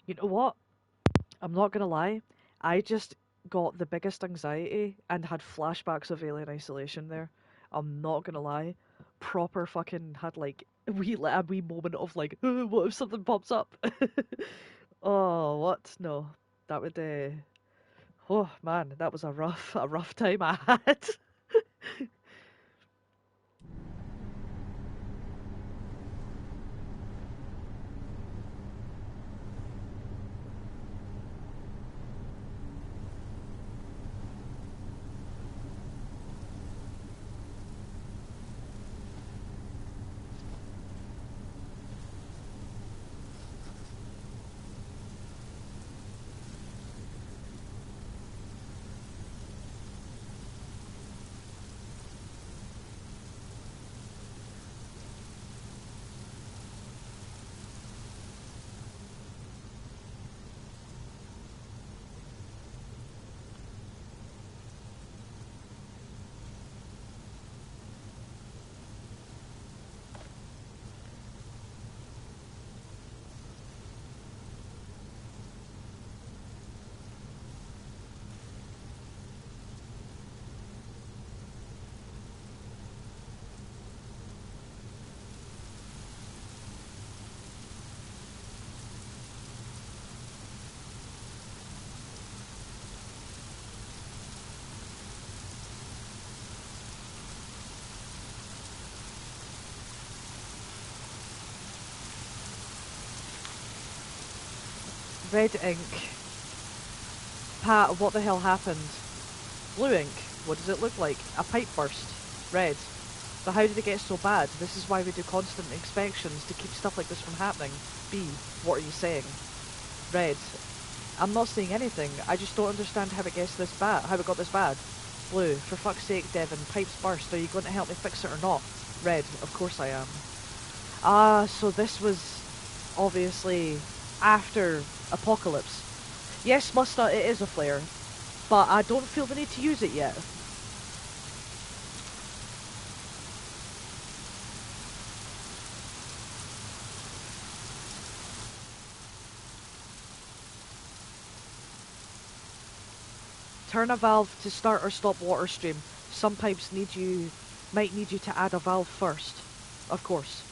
You know what? I'm not gonna lie. I just got the biggest anxiety and had flashbacks of Alien Isolation there. I'm not gonna lie. Proper fucking had like a wee moment of like, what if something pops up? Oh, what? No, that would. Oh man, that was a rough time I had. Red ink. Pat, what the hell happened? Blue ink. What does it look like? A pipe burst. Red. But how did it get so bad? This is why we do constant inspections, to keep stuff like this from happening. B. What are you saying? Red. I'm not saying anything. I just don't understand how it gets this bad. How it got this bad. Blue, for fuck's sake, Devon. Pipes burst. Are you going to help me fix it or not? Red, of course I am. Ah, so this was obviously after Apocalypse. Yes, Musta, it is a flare, but I don't feel the need to use it yet. Turn a valve to start or stop water stream. Some pipes might need you to add a valve first. Of course.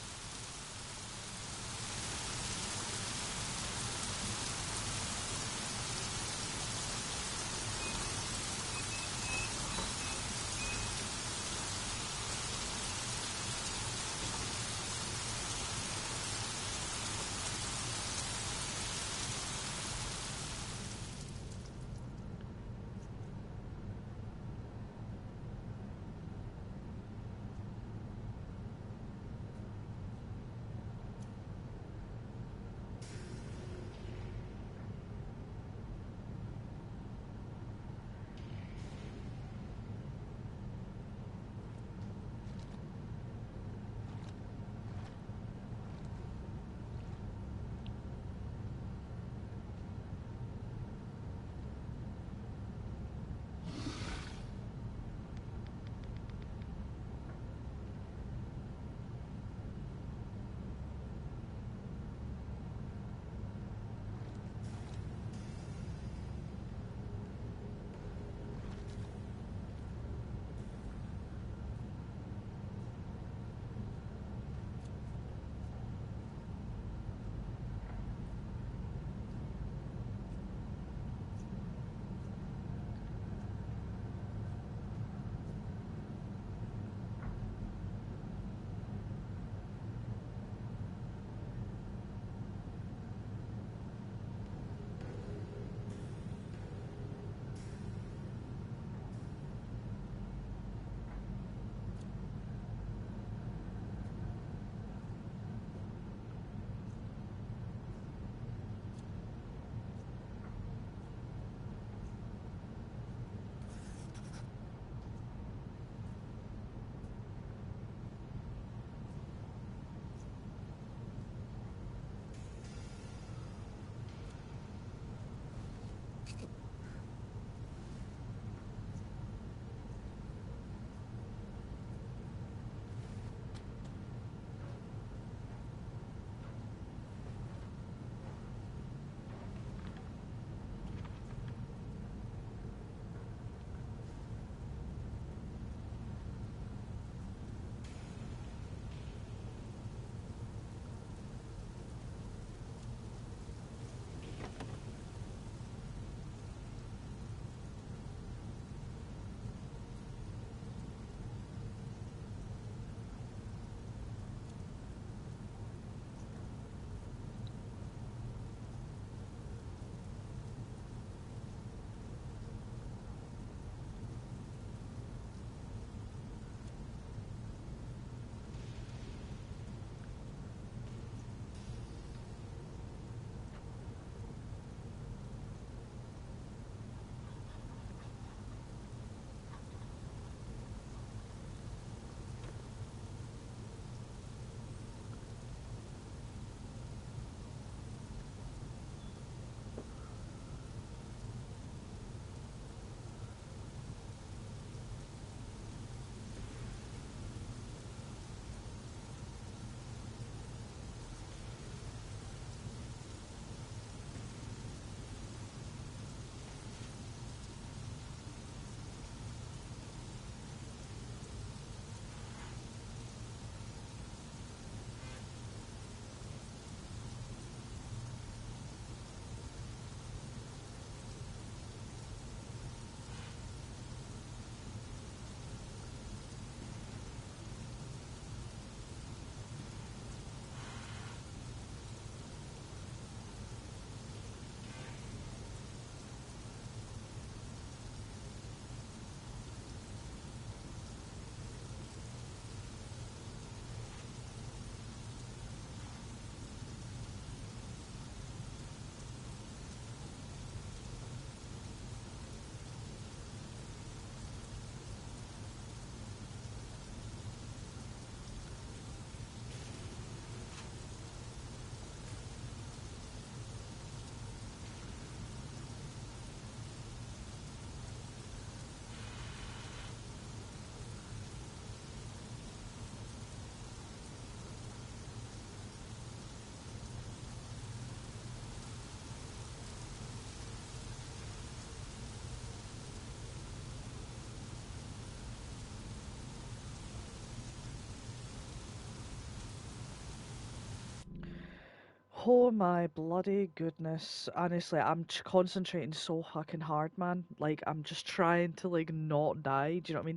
Oh my bloody goodness. Honestly, I'm concentrating so fucking hard, man. Like, I'm just trying to, like, not die. Do you know what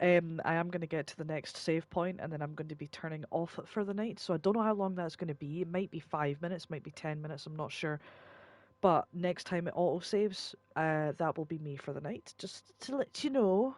I mean? I am going to get to the next save point, and then I'm going to be turning off for the night. So I don't know how long that's going to be. It might be 5 minutes, might be 10 minutes, I'm not sure. But next time it auto saves, that will be me for the night. Just to let you know.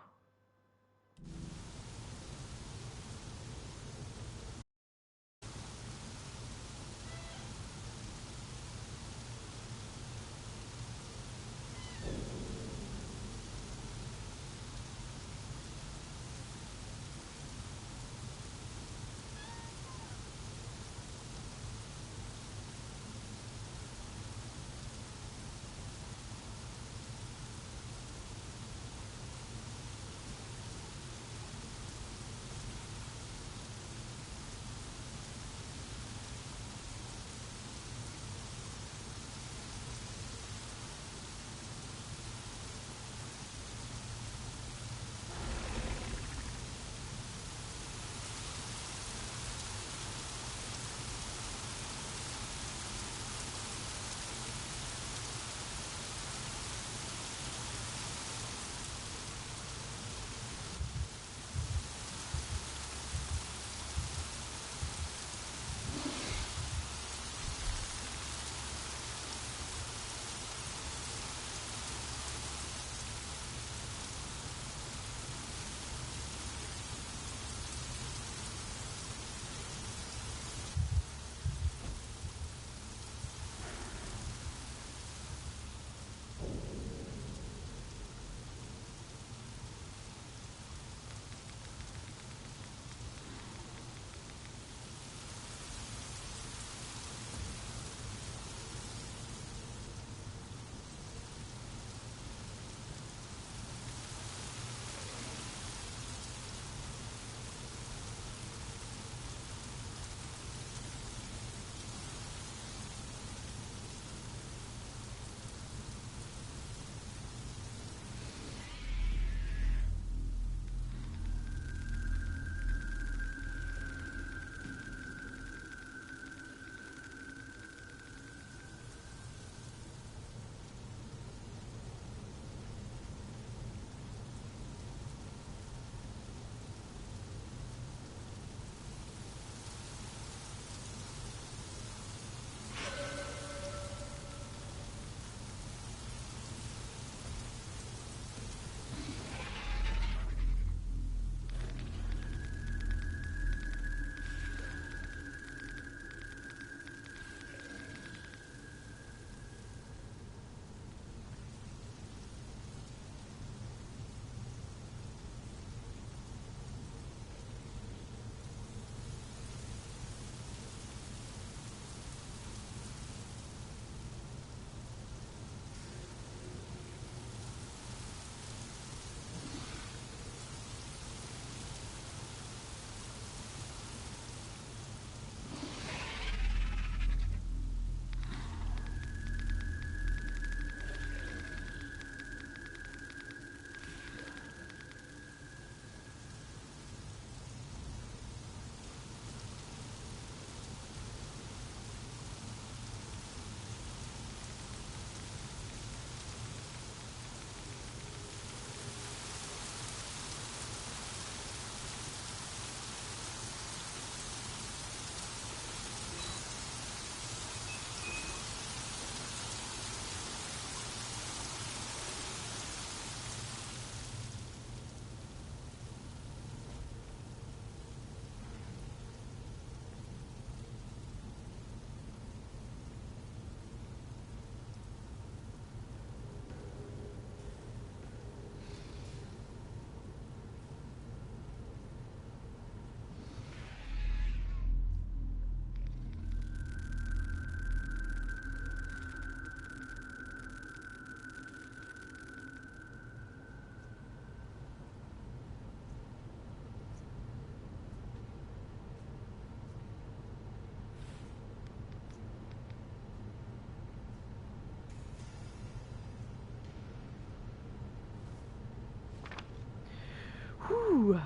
Whew.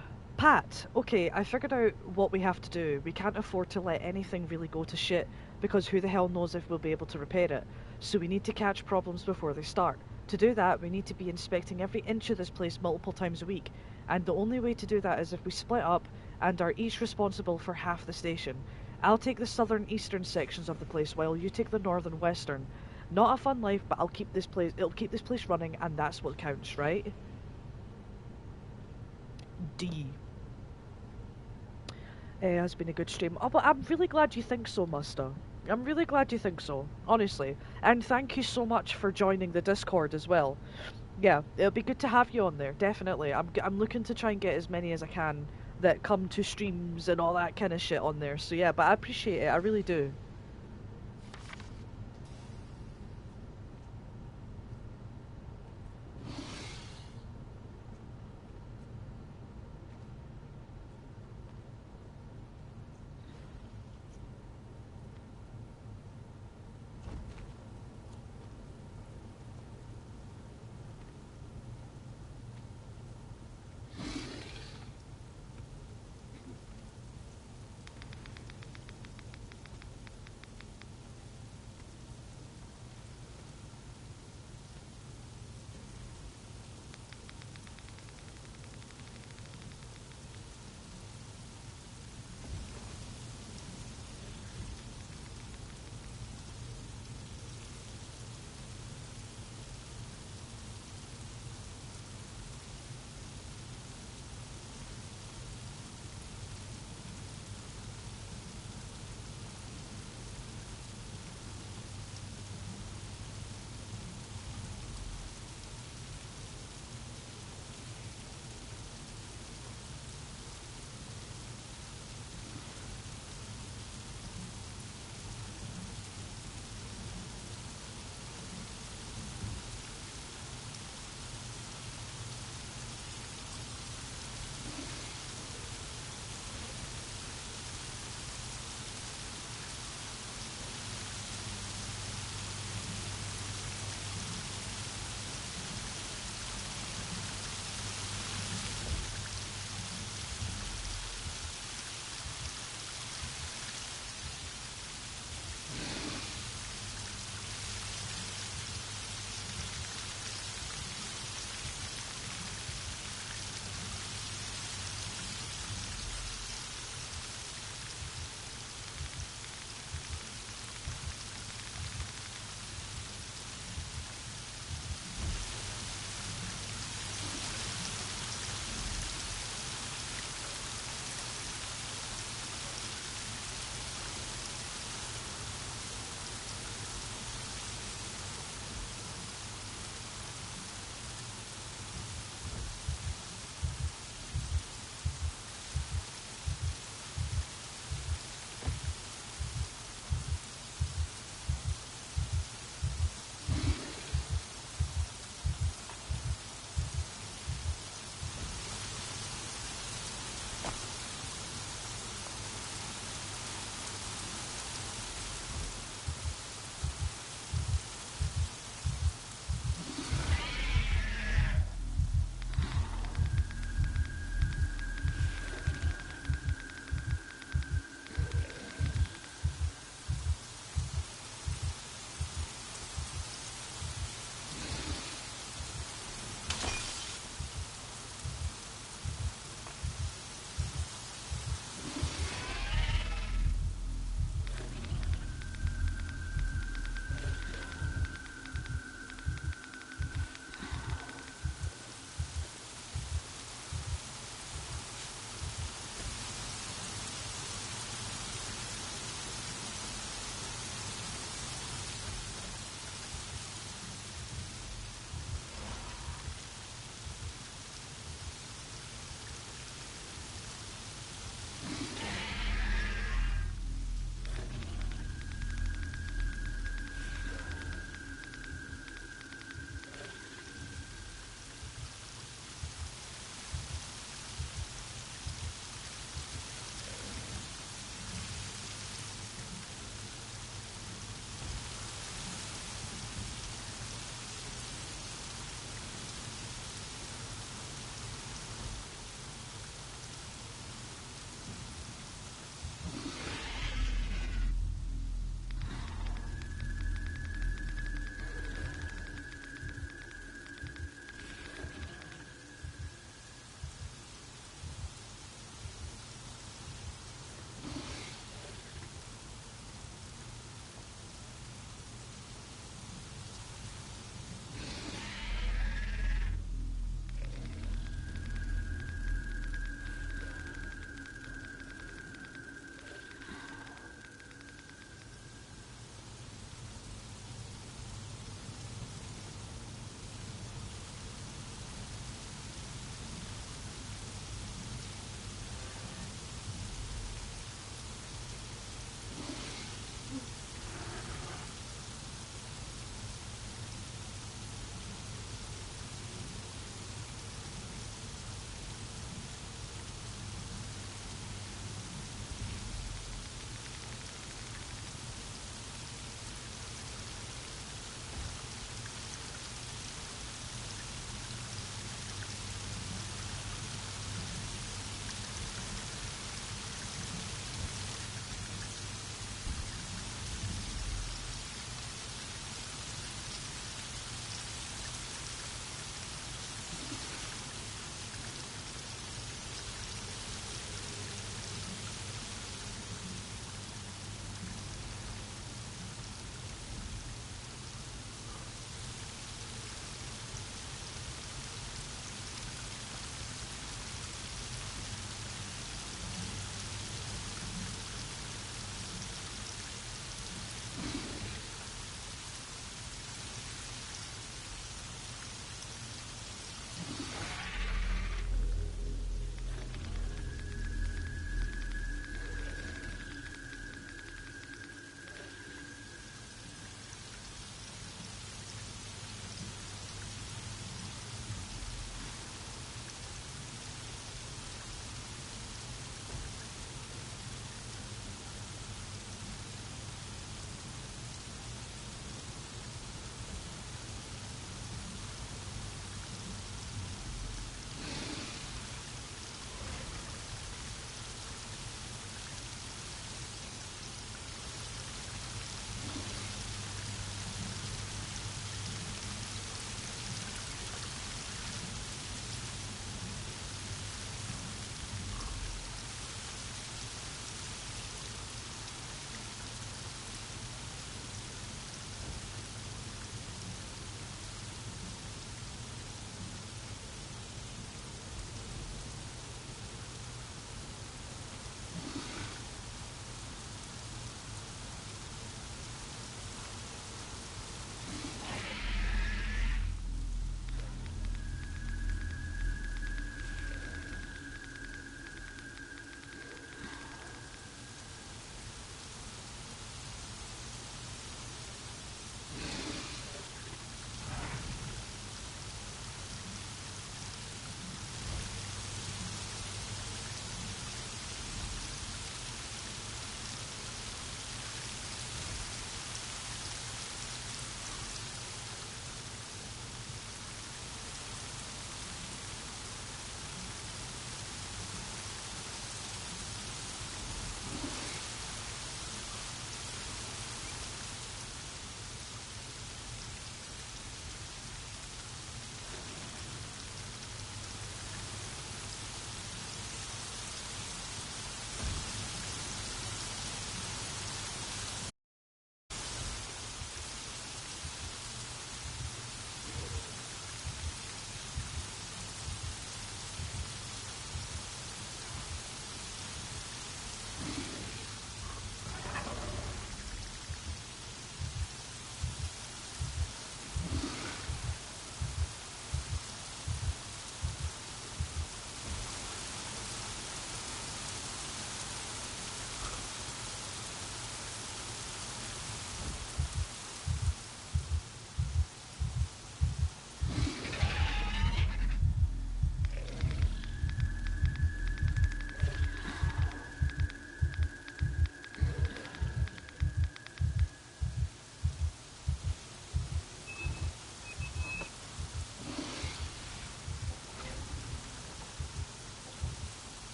Pat, okay, I figured out what we have to do. We can't afford to let anything really go to shit, because who the hell knows if we'll be able to repair it. So we need to catch problems before they start. To do that, we need to be inspecting every inch of this place multiple times a week, and the only way to do that is if we split up and are each responsible for half the station. I'll take the southern eastern sections of the place while you take the northern western. Not a fun life, but it'll keep this place running, and that's what counts, right? D. It has been a good stream. Oh, but I'm really glad you think so, Musta. I'm really glad you think so, honestly. And thank you so much for joining the Discord as well. Yeah, it'll be good to have you on there, definitely. I'm looking to try and get as many as I can that come to streams and all that kind of shit on there. So yeah, but I appreciate it, I really do.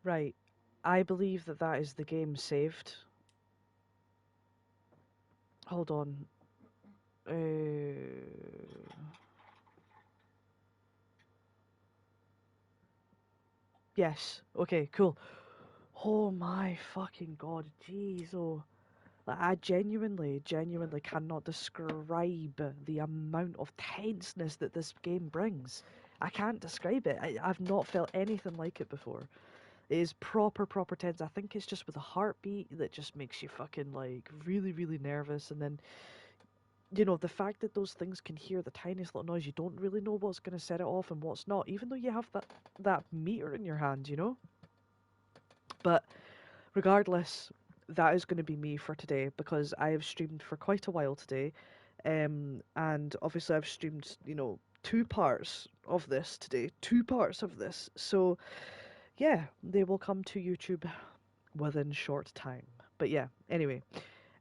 Right. I believe that that is the game saved. Hold on. Yes. Okay, cool. Oh my fucking god. Jeez, oh. Like, I genuinely cannot describe the amount of tenseness that this game brings. I can't describe it. I've not felt anything like it before. It is proper tense. I think it's just with a heartbeat that just makes you fucking like really nervous. And then, the fact that those things can hear the tiniest little noise, you don't really know what's going to set it off and what's not, even though you have that meter in your hand. But regardless, that is going to be me for today because I have streamed for quite a while today. And obviously I've streamed, two parts of this today, two parts of this. So yeah, they will come to YouTube within short time. But yeah, anyway,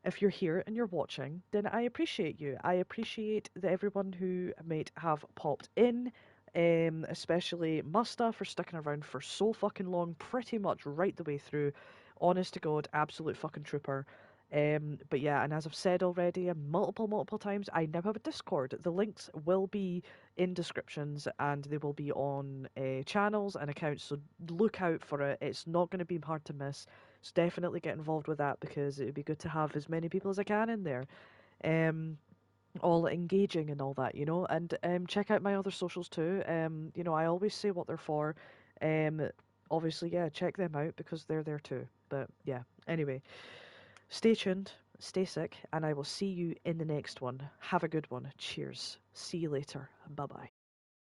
if you're here and you're watching, then I appreciate you. I appreciate that everyone who might have popped in, especially Musta for sticking around for so fucking long, pretty much right the way through. Honest to God, absolute fucking trooper. But yeah, and as I've said already multiple times, I now have a Discord. The links will be in descriptions and they will be on channels and accounts, so look out for it. It's not going to be hard to miss. So definitely get involved with that because it would be good to have as many people as I can in there. Um, all engaging and all that, and check out my other socials too. I always say what they're for. Um, Obviously, yeah, check them out because they're there too. But yeah, anyway, stay tuned, stay sick, and I will see you in the next one. Have a good one. Cheers. See you later. Bye bye.